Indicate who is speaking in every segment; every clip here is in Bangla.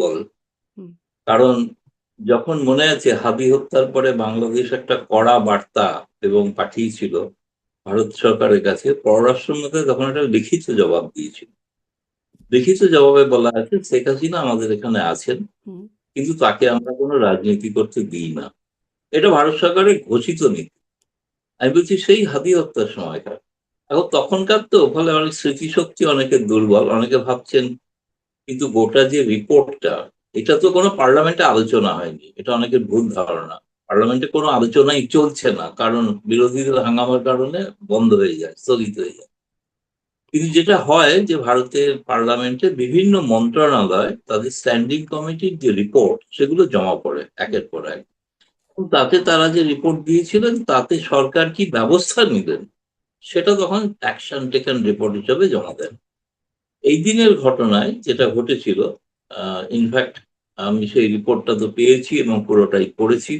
Speaker 1: বল।
Speaker 2: হুম,
Speaker 1: কারণ যখন মনে আছে হাদি হত্যার পরে বাংলাদেশ একটা কড়া বার্তা এবং পাঠিয়েছিল ভারত সরকারের কাছে, পররাষ্ট্র মন্ত্রী তখন একটা লিখিত জবাব দিয়েছিল। লিখিত জবাবে বলা আছে শেখ হাসিনা আমাদের এখানে আছেন,
Speaker 2: হুম।
Speaker 1: কিন্তু তাকে আমরা কোনো রাজনীতি করতে দিই না। এটা ভারত সরকারের ঘোষিত নীতি। আমি বলছি সেই হাদি হত্যার সময়কার। এখন তখনকার তো ফলে অনেক স্মৃতিশক্তি অনেকের দুর্বল, অনেকে ভাবছেন কিন্তু গোটা যে রিপোর্টটা, এটা তো কোনো পার্লামেন্টে আলোচনা হয়নি, এটা অনেকের ভুল ধারণা। পার্লামেন্টে কোনো আলোচনাই চলছে না, কারণ বিরোধীদের হাঙ্গামার কারণে বন্ধ হয়ে যায়, স্থগিত হয়ে যায়। কিন্তু যেটা হয় যে ভারতের পার্লামেন্টে বিভিন্ন মন্ত্রণালয় তাদের স্ট্যান্ডিং কমিটির যে রিপোর্ট সেগুলো জমা পড়ে একের পর এক। তাতে তারা যে রিপোর্ট দিয়েছিলেন তাতে সরকার কি ব্যবস্থা নিলেন সেটা তখন অ্যাকশন টেকেন রিপোর্ট হিসেবে জমা দেন। এই দিনের ঘটনায় যেটা ঘটেছিল, ইনফ্যাক্ট আমি সেই রিপোর্টটা তো পেয়েছি এবং পুরোটাই পড়েছি।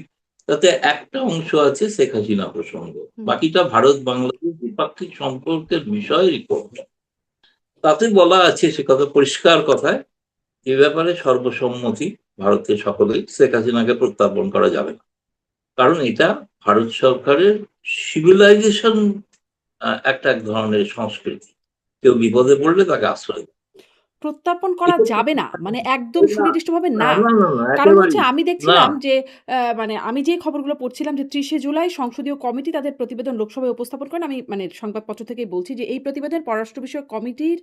Speaker 1: তাতে একটা অংশ আছে শেখ হাসিনা প্রসঙ্গ,
Speaker 2: হুম।
Speaker 1: বাকিটা ভারত বাংলাদেশ দ্বিপাক্ষিক সম্পর্কের বিষয় রিপোর্ট। তাতে বলা আছে, সে কথা পরিষ্কার কথায়, এ ব্যাপারে সর্বসম্মতি ভারতের সকলেই, শেখ হাসিনাকে প্রত্যার্পণ করা যাবে না। কারণ এটা ভারত সরকারের সিভিলাইজেশন, একটা এক ধরনের সংস্কৃতি। কেউ বিপদে পড়লে তাকে আশ্রয় দেয়।
Speaker 2: প্রত্যর্পণ করা
Speaker 1: এটা
Speaker 2: যাবে না। মানে একদম
Speaker 1: না,
Speaker 2: সুনির্দিষ্টভাবে
Speaker 1: না,
Speaker 2: না।
Speaker 1: না, না, না,
Speaker 2: কারণ হচ্ছে
Speaker 1: একেবারেই
Speaker 2: আমি
Speaker 1: না।
Speaker 2: দেখছিলাম যে মানে আমি যে খবরগুলো পড়ছিলাম যে ৩০ শে জুলাই সংসদীয় কমিটি তাদের প্রতিবেদন লোকসভায় উপস্থাপন করেন। আমি মানে সংবাদপত্র থেকেই বলছি যে এই প্রতিবেদন পররাষ্ট্র বিষয়ক কমিটির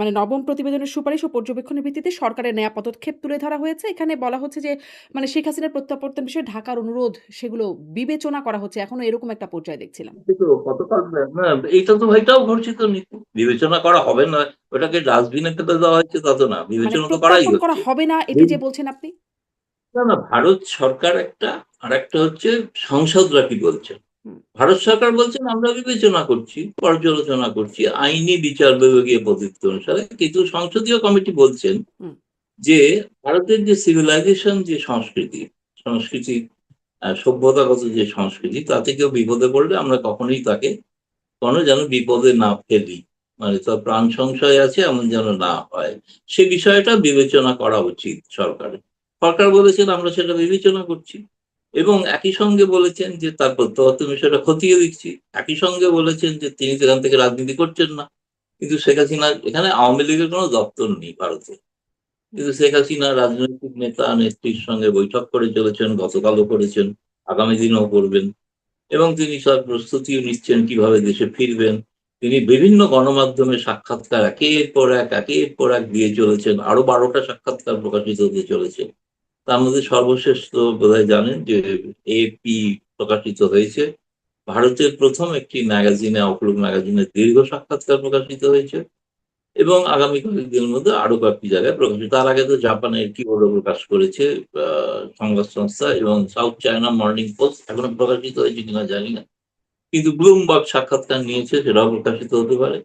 Speaker 2: মানে ৯ম প্রতিবেদনের সুপারিশ ও পর্যবেক্ষণের ভিত্তিতে সরকারের নেয়া পদক্ষেপ তুলে ধরা হয়েছে। এখানে বলা হচ্ছে যে মানে শেখ হাসিনার প্রত্যাবর্তন বিষয়ে ঢাকার অনুরোধ সেগুলো বিবেচনা করা হচ্ছে। এখনো এরকম একটা পর্যায়ে দেখছিলাম।
Speaker 1: কিন্তু গতকাল না, এইটা তো এটাও ঘোষিত নীতি, বিবেচনা করা হবে না। ওটাকে ডাস্টবিনে ফেলে দেওয়া হচ্ছে তা তো না,
Speaker 2: মানে
Speaker 1: বিবেচনা তো করাই
Speaker 2: প্রত্যর্পণ করা
Speaker 1: হচ্ছে।
Speaker 2: হবে না এটি যে বলছেন আপনি?
Speaker 1: না, না, ভারত সরকার একটা, আর একটা হচ্ছে সংসদরা কি বলছে।
Speaker 2: হুম,
Speaker 1: ভারত সরকার বলছেন আমরা বিবেচনা করছি, পর্যালোচনা করছি আইনি বিচার বিভাগীয় পদ্ধতি অনুসারে, কিন্তু সংসদীয় কমিটি বলছেন
Speaker 2: হুম।
Speaker 1: যে ভারতের যে সিভিলাইজেশন, যে সংস্কৃতি, সংস্কৃতি সভ্যতাগত যে সংস্কৃতি, তাতে কেউ বিপদে পড়লে আমরা কখনোই তাকে কোনো যেন বিপদে না ফেলি, মানে তার প্রাণ সংশয় আছে এমন যেন না হয়, সে বিষয়টা বিবেচনা করা উচিত সরকারের। সরকার বলেছেন আমরা সেটা বিবেচনা করছি, এবং একই সঙ্গে বলেছেন যে তার প্রত্যাবর্তন বিষয়টা খতিয়ে দিচ্ছি। একই সঙ্গে বলেছেন যে তিনি সেখান থেকে রাজনীতি করছেন না। কিন্তু শেখ হাসিনা, এখানে আওয়ামী লীগের কোনো দপ্তর নেই ভারতে,
Speaker 2: হুম।
Speaker 1: কিন্তু শেখ হাসিনা রাজনৈতিক নেতা নেত্রীর সঙ্গে বৈঠক করে চলেছেন, গতকালও করেছেন, আগামী দিনেও করবেন। এবং তিনি সব প্রস্তুতিও নিচ্ছেন কিভাবে দেশে ফিরবেন। তিনি বিভিন্ন গণমাধ্যমে সাক্ষাৎকার একের পর এক দিয়ে চলেছেন, আরো ১২টা সাক্ষাৎকার প্রকাশিত হতে চলেছে। তার মধ্যে সর্বশেষ তো বোধহয় জানেন যে এপি প্রকাশিত হয়েছে, ভারতের প্রথম একটি ম্যাগাজিনে, আউটলুক ম্যাগাজিনে দীর্ঘ সাক্ষাৎকার প্রকাশিত হয়েছে, এবং আগামী কয়েকদিনের মধ্যে আরো কয়েকটি জায়গায় প্রকাশিত। তার আগে তো জাপানের কিবোর্ড প্রকাশ করেছে সংবাদ সংস্থা, এবং সাউথ চায়না মর্নিং পোস্ট এখনো প্রকাশিত হয়েছে কিনা জানি না, কিন্তু ব্লুমবার্গ সাক্ষাৎকার নিয়েছে, সেটাও প্রকাশিত হতে পারে।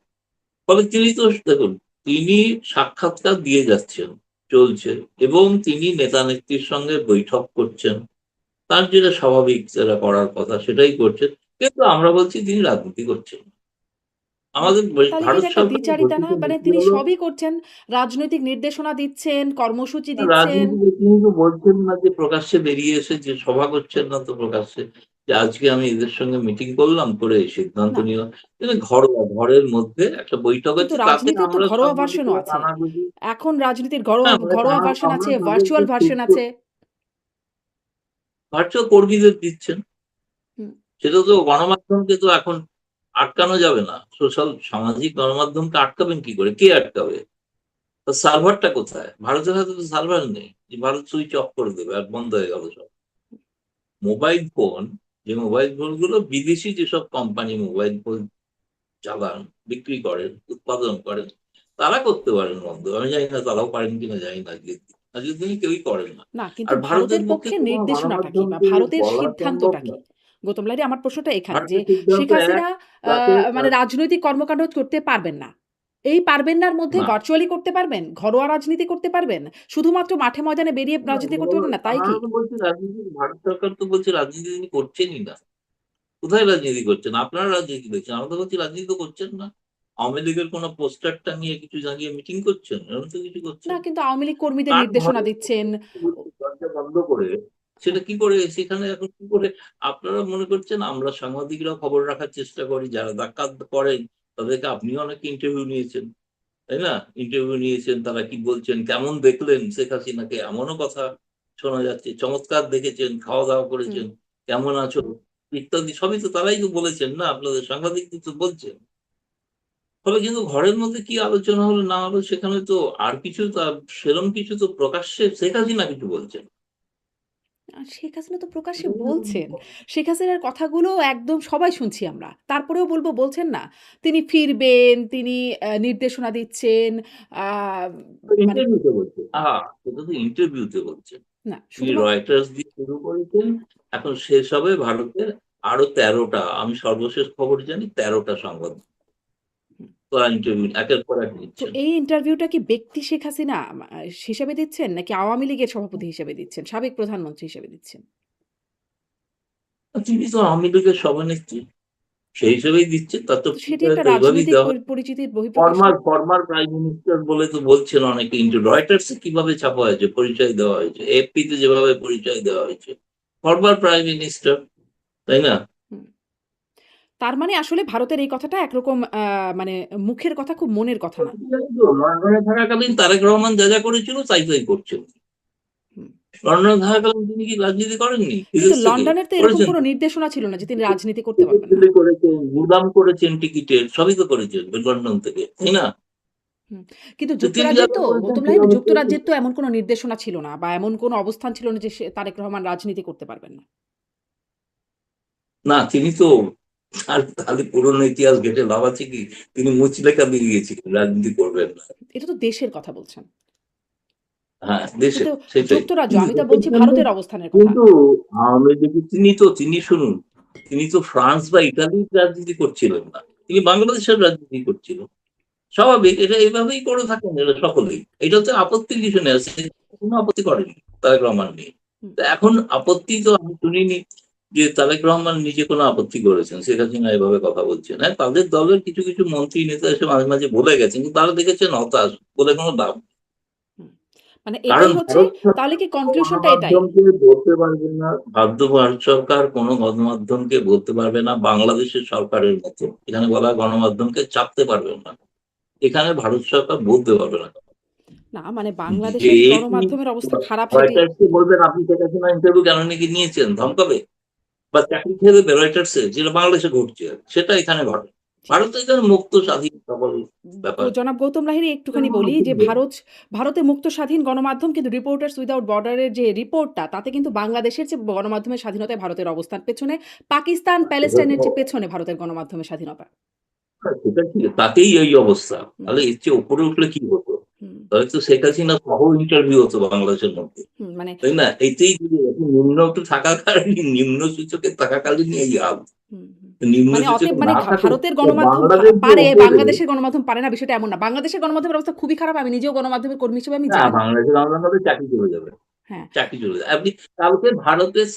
Speaker 1: ফলে তিনি তো দেখুন, তিনি সাক্ষাৎকার দিয়ে যাচ্ছেন, চলছে, এবং তিনি নেতা নেত্রীর সঙ্গে বৈঠক করছেন, তার যেটা স্বাভাবিক যেটা করার কথা সেটাই করছেন। কিন্তু আমরা বলছি তিনি রাজনীতি করছেন না।
Speaker 2: বাহ!
Speaker 1: আমাদের
Speaker 2: তাহলে কি
Speaker 1: ভারত
Speaker 2: এটা একটা
Speaker 1: সরকারের
Speaker 2: দ্বিচারিতা
Speaker 1: ঘোষিত
Speaker 2: না? মানে
Speaker 1: নীতি
Speaker 2: তিনি
Speaker 1: হলো,
Speaker 2: সবই করছেন, রাজনৈতিক নির্দেশনা দিচ্ছেন, কর্মসূচি দিচ্ছেন।
Speaker 1: রাজনীতি তিনি তো বলছেন না যে প্রকাশ্যে বেরিয়ে এসে যে সভা করছেন না তো প্রকাশ্যে, যে আজকে আমি এদের সঙ্গে মিটিং করলাম, করে এই সিদ্ধান্ত
Speaker 2: না,
Speaker 1: নিলাম। কিন্তু ঘরোয়া ঘরের মধ্যে একটা বৈঠক
Speaker 2: কিন্তু
Speaker 1: হচ্ছে, তাতে
Speaker 2: রাজনীতির তো
Speaker 1: আমরা
Speaker 2: ঘরোয়া ভার্সনও
Speaker 1: সাংবাদিকরা
Speaker 2: আছে।
Speaker 1: কানাঘুষি,
Speaker 2: এখন রাজনীতির ঘরোয়া
Speaker 1: হ্যাঁ, মানে
Speaker 2: ঘরোয়া ভার্সন
Speaker 1: আমরা
Speaker 2: আছে,
Speaker 1: তাদেরকে
Speaker 2: ভার্চুয়াল
Speaker 1: খুব
Speaker 2: ভার্সন আছে।
Speaker 1: ভার্চুয়াল কর্মীদের দিচ্ছেন।
Speaker 2: হুম,
Speaker 1: সেটা তো গণমাধ্যমকে তো এখন আটকানো যাবে না, সোশ্যাল সামাজিক গণমাধ্যমকে আটকাবেন কি করে, কে আটকাবে? তো সার্ভারটা কোথায়? ভারতের হাতে তো সার্ভার নেই যে ভারত সুইচ অফ করে দেবে আর বন্ধ হয়ে গেল সব। মোবাইল ফোন, যে মোবাইল ফোনগুলো বিদেশি যেসব কোম্পানি মোবাইল ফোন চালান, বিক্রি করেন, উৎপাদন করেন, তারা করতে পারেন বন্ধ। আমি জানি না তারাও পারেন কিনা জানি না, আজকের দিনে কেউই করেন না।
Speaker 2: না কিন্তু
Speaker 1: আর ভারতের
Speaker 2: ভারতের
Speaker 1: পক্ষে
Speaker 2: পক্ষে
Speaker 1: তো কোনো
Speaker 2: নির্দেশনাটা কি? বা
Speaker 1: গণমাধ্যমকে
Speaker 2: ভারতের
Speaker 1: বলা সম্ভব
Speaker 2: সিদ্ধান্তটা
Speaker 1: না।
Speaker 2: কি? গৌতম লাহিড়ী আমার প্রশ্নটা এখানে যে
Speaker 1: ভারতের সিদ্ধান্ত
Speaker 2: শেখ হাসিনা আ
Speaker 1: তাকে
Speaker 2: মানে রাজনৈতিক কর্মকাণ্ড করতে পারবেন না। এই পারবেন নার মধ্যে
Speaker 1: না,
Speaker 2: ভার্চুয়ালি করতে পারবেন, ঘরোয়া রাজনীতি করতে পারবেন। শুধুমাত্র মাঠে ময়দানে বেরিয়ে
Speaker 1: না,
Speaker 2: রাজনীতি করতে পারবেন না, তাই
Speaker 1: আমরা
Speaker 2: কি?
Speaker 1: তো বলছি রাজনীতি, ভারত সরকার তো বলছে রাজনীতি তিনি করছেনই না। কোথায় রাজনীতি করছেন? আপনারা রাজনীতি করছেন, আমরা তো বলছি রাজনীতি তো করছেন না। আওয়ামী লীগের কোনো পোস্টার টাঙিয়ে কিছু জানিয়ে মিটিং করছেন? এরকম তো কিছু করছেন
Speaker 2: না,
Speaker 1: না।
Speaker 2: কিন্তু আওয়ামী লীগ কর্মীদের
Speaker 1: তার
Speaker 2: নির্দেশনা
Speaker 1: ঘরে
Speaker 2: দিচ্ছেন।
Speaker 1: দরজা বন্ধ করে সেটা
Speaker 2: হ্যাঁ,
Speaker 1: কি করে সেখানে এখন কি করে আপনারা মনে করছেন আমরা সাংবাদিকরা খবর রাখার চেষ্টা করি, যারা ডাকাত করেন তাদেরকে আপনিও অনেক ইন্টারভিউ নিয়েছেন, তাই না? ইন্টারভিউ নিয়েছেন, তারা কি বলছেন, কেমন দেখলেন শেখ হাসিনাকে, এমনও কথা শোনা যাচ্ছে। চমৎকার দেখেছেন, খাওয়া-দাওয়া
Speaker 2: হুম।
Speaker 1: করেছেন, কেমন আছো? ইত্যাদি সবই তো তারাই তো বলেছেন না, আপনাদের সাংবাদিকদের তো বলছেন। ফলে কিন্তু ঘরের মধ্যে কি আলোচনা হলো না হলো সেখানে তো আর কিছু সেরম কিছু তো প্রকাশ্যে শেখ হাসিনা কিছু বলছেন।
Speaker 2: শেখ হাসিনা তো প্রকাশ্যে বলছেন। শেখ হাসিনার কথাগুলো একদম সবাই শুনছি আমরা। তারপরেও বলছেন না। তিনি ফিরবেন, তিনি নির্দেশনা দিচ্ছেন। আ মানে
Speaker 1: ইন্টারভিউতে বলছেন। সেটা তো ইন্টারভিউতে বলছেন।
Speaker 2: না
Speaker 1: তিনি
Speaker 2: শুধুমাত্র
Speaker 1: রয়টার্স দিয়ে শুরু করেছেন। এখন শেষ হবে ভারতের আরো ১৩ টা, আমি সর্বশেষ খবর জানি ১৩ টা সংবাদ তারা ইন্টারভিউ একের পর এক
Speaker 2: তো
Speaker 1: নিচ্ছেন।
Speaker 2: এই ইন্টারভিউটা কি ব্যক্তি শেখ হাসিনা হিসেবে দিচ্ছেন নাকি আওয়ামী লীগের সভাপতি হিসেবে দিচ্ছেন? সাবেক প্রধানমন্ত্রী হিসেবে দিচ্ছেন?
Speaker 1: তিনি তো আওয়ামী লীগের সভানেত্রী। সেই হিসেবেই দিচ্ছেন। তার তো
Speaker 2: তো সেটি একটা
Speaker 1: তো এভাবেই
Speaker 2: রাজনৈতিক
Speaker 1: দেওয়া হয়।
Speaker 2: পরিচিতির বহিঃপ্রকাশ
Speaker 1: ফরমার
Speaker 2: না?
Speaker 1: ফরমার প্রাইম মিনিস্টার বলে তো বলছেন অনেকে, কিন্তু রয়টার্স এ কিভাবে ছাপা হয়েছে, পরিচয় দেওয়া হয়েছে। এএফপি তে যেভাবে পরিচয় দেওয়া হয়েছে। ফরমার প্রাইম মিনিস্টার, তাই না?
Speaker 2: হুম। তার মানে আসলে ভারতের এই কথাটা একরকম মানে মুখের কথা খুব মনের কথা না।
Speaker 1: লন্ডনে থাকাকালীন তারেক রহমান যা করেছিল তাই করছেন।
Speaker 2: হুম।
Speaker 1: লন্ডনে থাকাকালীন তিনি কি রাজনীতি করেননি?
Speaker 2: কিন্তু
Speaker 1: বিদেশ থেকে
Speaker 2: লন্ডনের তো এরকম
Speaker 1: করেছেন
Speaker 2: কোনো
Speaker 1: তো।
Speaker 2: নির্দেশনা ছিল না যে তিনি রাজনীতি করতে
Speaker 1: টিকিট
Speaker 2: পারবেন না।
Speaker 1: বিলি করেছেন, গুদাম করেছেন টিকিটের, সবই তো করেছেন লন্ডন থেকে, তাই না?
Speaker 2: হুম। কিন্তু
Speaker 1: তো তিনি যা করেছেন
Speaker 2: গৌতম লাহিড়ী
Speaker 1: সেভাবে করেছেন।
Speaker 2: যুক্তরাজ্যের তো এমন কোনো নির্দেশনা ছিল না বা এমন কোনো অবস্থান ছিল না যে তারেক রহমান রাজনীতি করতে পারবেন না।
Speaker 1: না, তিনি তো আর তাহলে পুরনো ইতিহাস ঘেঁটে লাভ আছে কি? তিনি মুচলেকা দিয়ে গিয়েছিলেন রাজনীতি করবেন না।
Speaker 2: এটা তো দেশের কথা বলছেন।
Speaker 1: হ্যাঁ, দেশের
Speaker 2: কিন্তু
Speaker 1: সেটাই।
Speaker 2: যুক্তরাজ্য,
Speaker 1: কিন্তু
Speaker 2: আমি তো
Speaker 1: দেশের
Speaker 2: বলছি
Speaker 1: জন্য
Speaker 2: ভারতের অবস্থানের কথা।
Speaker 1: কিন্তু আওয়ামী লীগ তিনি শুনুন, তিনি তো ফ্রান্স বা ইতালির রাজনীতি করছিলেন না। তিনি বাংলাদেশের রাজনীতি করছিলেন। স্বাভাবিক, এটা এভাবেই করে থাকেন এরা সকলেই। এটাতে আপত্তির কিছু নেই। কোনো আপত্তি করেনি তারেক রহমান নিয়ে।
Speaker 2: হুম,
Speaker 1: তো এখন আপত্তি তো আমি শুনিনি যে তারেক রহমান নিজে কোনো আপত্তি করেছেন। শেখ হাসিনা এভাবে কথা বলছেন। হ্যাঁ, তাদের দলের কিছু মন্ত্রী নেতা এসে মাঝে বলে গেছেন। কিন্তু তারা দেখেছেন হতাশ, বলে কোনো লাভ নেই।
Speaker 2: হুম। মানে
Speaker 1: কারণ
Speaker 2: এটাই হচ্ছে,
Speaker 1: ভারত
Speaker 2: তাহলে
Speaker 1: সরকার
Speaker 2: কি
Speaker 1: কোনো
Speaker 2: কনক্লুশনটা এটাই?
Speaker 1: গণমাধ্যমকে বলতে পারবে না, ভারত সরকার কোনো গণমাধ্যমকে বলতে পারবে না বাংলাদেশের সরকারের মতো। এখানে বলা হয় গণমাধ্যমকে চাপতে পারবে না। এখানে ভারত সরকার বলতে পারবে না।
Speaker 2: না মানে
Speaker 1: যে
Speaker 2: বাংলাদেশের
Speaker 1: এই
Speaker 2: গণমাধ্যমের অবস্থা খারাপ সেটি।
Speaker 1: রয়টার্সকে বলবেন আপনি শেখ হাসিনা ইন্টারভিউ কেন নাকি নিয়েছেন, ধমকাবে? বা চাকরি খেয়ে দেবে রয়টার্সে, যেটা বাংলাদেশে ঘটছে। সেটা এখানে ঘটে।
Speaker 2: জি।
Speaker 1: ভারত এখানে মুক্ত স্বাধীন সকল ব্যাপার।
Speaker 2: জনাব গৌতম লাহিড়ী একটুখানি বলি যে ভারতে মুক্ত স্বাধীন গণমাধ্যম, কিন্তু রিপোর্টার্স উইদাউট বর্ডারের যে রিপোর্টটা তাতে কিন্তু বাংলাদেশের যে গণমাধ্যমের স্বাধীনতায় ভারতের অবস্থান পেছনে, পাকিস্তান প্যালেস্টাইনের চেয়ে পেছনে ভারতের গণমাধ্যমের স্বাধীনতা।
Speaker 1: সেটা ঠিক, তাতেই এই অবস্থা।
Speaker 2: হুম,
Speaker 1: তাহলে এর চেয়ে উপরে উঠলে কি হতো?
Speaker 2: হুম,
Speaker 1: তাহলে তো শেখ হাসিনা সহ ইন্টারভিউ হতো বাংলাদেশের মধ্যে,
Speaker 2: হুম, মানে
Speaker 1: তাই না? এতেই যদি এত নিম্ন একটু থাকাকালীন, নিম্ন সূচকে থাকাকালীন এই হাল।
Speaker 2: হুম, হুম।
Speaker 1: নিম্ন
Speaker 2: মানে
Speaker 1: সূচকে
Speaker 2: অতএব মানে
Speaker 1: না থাকলে
Speaker 2: ভারতের গণমাধ্যম
Speaker 1: বাংলাদেশ যে
Speaker 2: পারে,
Speaker 1: ওপরে।
Speaker 2: বাংলাদেশের গণমাধ্যম পারে না বিষয়টা এমন না। বাংলাদেশের গণমাধ্যমের অবস্থা খুবই খারাপ। আমি নিজেও গণমাধ্যমের কর্মী হিসেবে আমি
Speaker 1: না,
Speaker 2: জানি।
Speaker 1: বাংলাদেশের গণতন্ত্রের চাকরি চলে যাবে।
Speaker 2: হ্যাঁ।
Speaker 1: চাকরি চলে যায়। আপনি কালকে ভারতের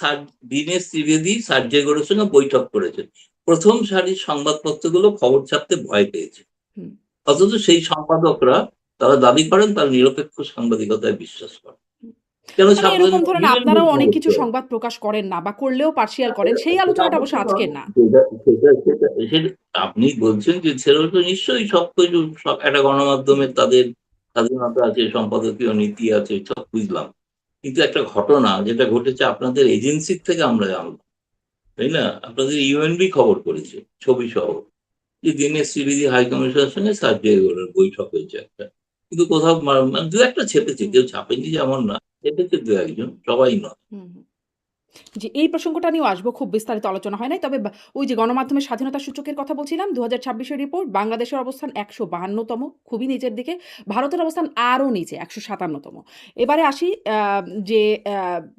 Speaker 1: দীনেশ ত্রিবেদী সার্জে গোরের সঙ্গে বৈঠক করেছেন। প্রথম সারির সংবাদপত্রগুলো খবর ছাপতে ভয় পেয়েছে।
Speaker 2: হুম।
Speaker 1: অথচ সেই সম্পাদকরা তারা দাবি করেন তারা নিরপেক্ষ সাংবাদিকতায় বিশ্বাস করেন।
Speaker 2: হুম।
Speaker 1: কেন
Speaker 2: মানে
Speaker 1: ছাপলেন
Speaker 2: এরকম
Speaker 1: না?
Speaker 2: ধরেন
Speaker 1: নিলেন
Speaker 2: আপনারাও অনেক কিছু
Speaker 1: খবরটা।
Speaker 2: সংবাদ প্রকাশ করেন না বা করলেও পার্সিয়াল করেন। সেই
Speaker 1: সেটা
Speaker 2: আলোচনাটা অবশ্য
Speaker 1: অবশ্যই
Speaker 2: আজকের
Speaker 1: পাবেন।
Speaker 2: না।
Speaker 1: সেটা আপনি বলছেন যে সেটা তো নিশ্চয়ই সবকিছু একটা গণমাধ্যমের তাদের স্বাধীনতা আছে, সম্পাদকীয় নীতি আছে, সব বুঝলাম। কিন্তু একটা ঘটনা যেটা ঘটেছে আপনাদের এজেন্সির থেকে আমরা জানলাম, তাই না? আপনাদের ইউএনবি খবর করেছে ছবি সহ যে দীনেশ ত্রিবেদী হাই কমিশনের সঙ্গে সার্জে গোরের বৈঠক হয়েছে একটা। কিন্তু কোথাও মানে দু একটা ছেপেছে,
Speaker 2: হুম,
Speaker 1: কেউ ছাপেনি যেমন না, ছেপেছে দু একজন, সবাই নয়।
Speaker 2: হুম, হুম। জি, এই প্রসঙ্গটা নিয়েও আসবো। খুব বিস্তারিত আলোচনা হয় নাই। তবে ওই যে গণমাধ্যমের স্বাধীনতা সূচকের কথা বলছিলাম, ২০২৬ এর রিপোর্ট, বাংলাদেশের অবস্থান ১৫২ তম, খুবই নিচের দিকে। ভারতের অবস্থান আরও নিচে, ১৫৭ তম। এবারে আসি যে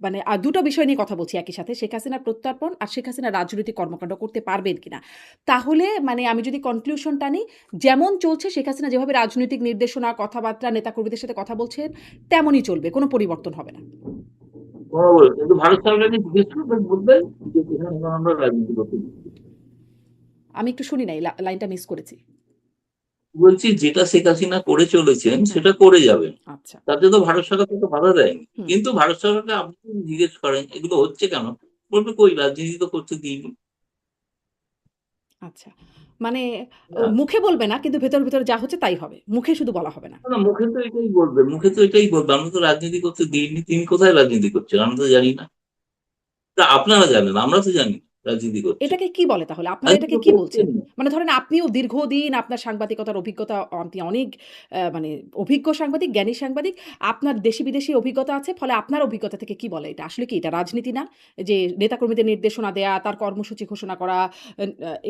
Speaker 2: মানে ২ টা বিষয় নিয়ে কথা বলছি একই সাথে। শেখ হাসিনার প্রত্যর্পণ আর শেখ হাসিনা রাজনৈতিক কর্মকাণ্ড করতে পারবেন কিনা। তাহলে মানে আমি যদি কনক্লুশন টানি, যেমন চলছে শেখ হাসিনা যেভাবে রাজনৈতিক নির্দেশনা, কথাবার্তা, নেতাকর্মীদের সাথে কথা বলছেন, তেমনই চলবে। কোনো পরিবর্তন হবে না।
Speaker 1: কিন্তু ভারত সরকারকে জিজ্ঞেস করবেন, বলবেন যে এখানে আমরা রাজনীতি করতে দিচ্ছি।
Speaker 2: আমি একটু শুনি নাই, লাইনটা মিস করেছি।
Speaker 1: বলছি যেটা শেখ হাসিনা করে চলেছেন
Speaker 2: হুম,
Speaker 1: সেটা করে যাবেন,
Speaker 2: আচ্ছা।
Speaker 1: তাতে তো ভারত সরকার তো বাধা দেয়নি।
Speaker 2: হুম,
Speaker 1: কিন্তু ভারত সরকারকে আপনি যদি জিজ্ঞেস করেন এগুলো হচ্ছে কেন, বলবে কই রাজনীতি তো করতে দিইনি।
Speaker 2: আচ্ছা। মানে
Speaker 1: না,
Speaker 2: মুখে বলবে না কিন্তু ভেতরে, ভেতরে যা হচ্ছে তাই হবে। মুখে শুধু বলা হবে না।
Speaker 1: না, মুখে তো এটাই বলবে, মুখে তো এটাই বলবে আমরা তো রাজনীতি করতে দিইনি। তিনি কোথায় রাজনীতি করছেন আমরা তো জানি না। তা আপনারা জানেন, আমরা তো জানি না রাজনীতি করছেন।
Speaker 2: এটাকে কি বলে তাহলে? আপনারা
Speaker 1: রাজনীতি
Speaker 2: এটাকে
Speaker 1: তো
Speaker 2: কি
Speaker 1: করছেন
Speaker 2: বলছেন?
Speaker 1: না।
Speaker 2: মানে ধরেন আপনিও দীর্ঘদিন আপনার সাংবাদিকতার অভিজ্ঞতা আপনি অনেক মানে অভিজ্ঞ সাংবাদিক, জ্ঞানী সাংবাদিক। আপনার দেশি বিদেশি অভিজ্ঞতা আছে। ফলে আপনার অভিজ্ঞতা থেকে কি বলে এটা? আসলে কি এটা রাজনীতি না? যে নেতাকর্মীদের নির্দেশনা দেয়া, তার কর্মসূচি ঘোষণা করা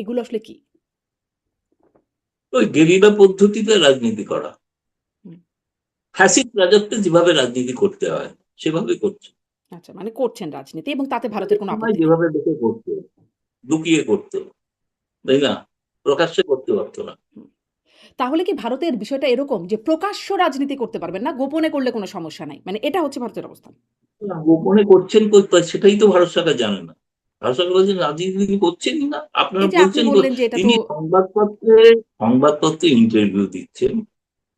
Speaker 2: এগুলো আসলে কি?
Speaker 1: ওই গেরিলা পদ্ধতিতে রাজনীতি করা।
Speaker 2: হুম,
Speaker 1: ফ্যাসিস্ট রাজত্বে যেভাবে রাজনীতি করতে হয় সেভাবে করছে।
Speaker 2: আচ্ছা মানে করছেন রাজনীতি এবং তাতে ভারতের কোনো
Speaker 1: সময়
Speaker 2: আপত্তি নেই।
Speaker 1: যেভাবে দেখে করতো, লুকিয়ে করতো,
Speaker 2: হুম,
Speaker 1: তাই না? প্রকাশ্যে করতে পারতো না।
Speaker 2: হুম। তাহলে কি ভারতের বিষয়টা এরকম যে প্রকাশ্য রাজনীতি করতে পারবেন না, গোপনে করলে কোনো সমস্যা নাই। মানে এটা হচ্ছে ভারতের অবস্থান।
Speaker 1: না, গোপনে করছেন কই সেটাই তো ভারত সরকার জানে না। ভারত সরকার বলছেন রাজনীতি তিনি করছেনই না। আপনারা
Speaker 2: এই যে আপনি
Speaker 1: বলছেন
Speaker 2: বললেন যে এটা তো
Speaker 1: তিনি সংবাদপত্রে ইন্টারভিউ দিচ্ছেন,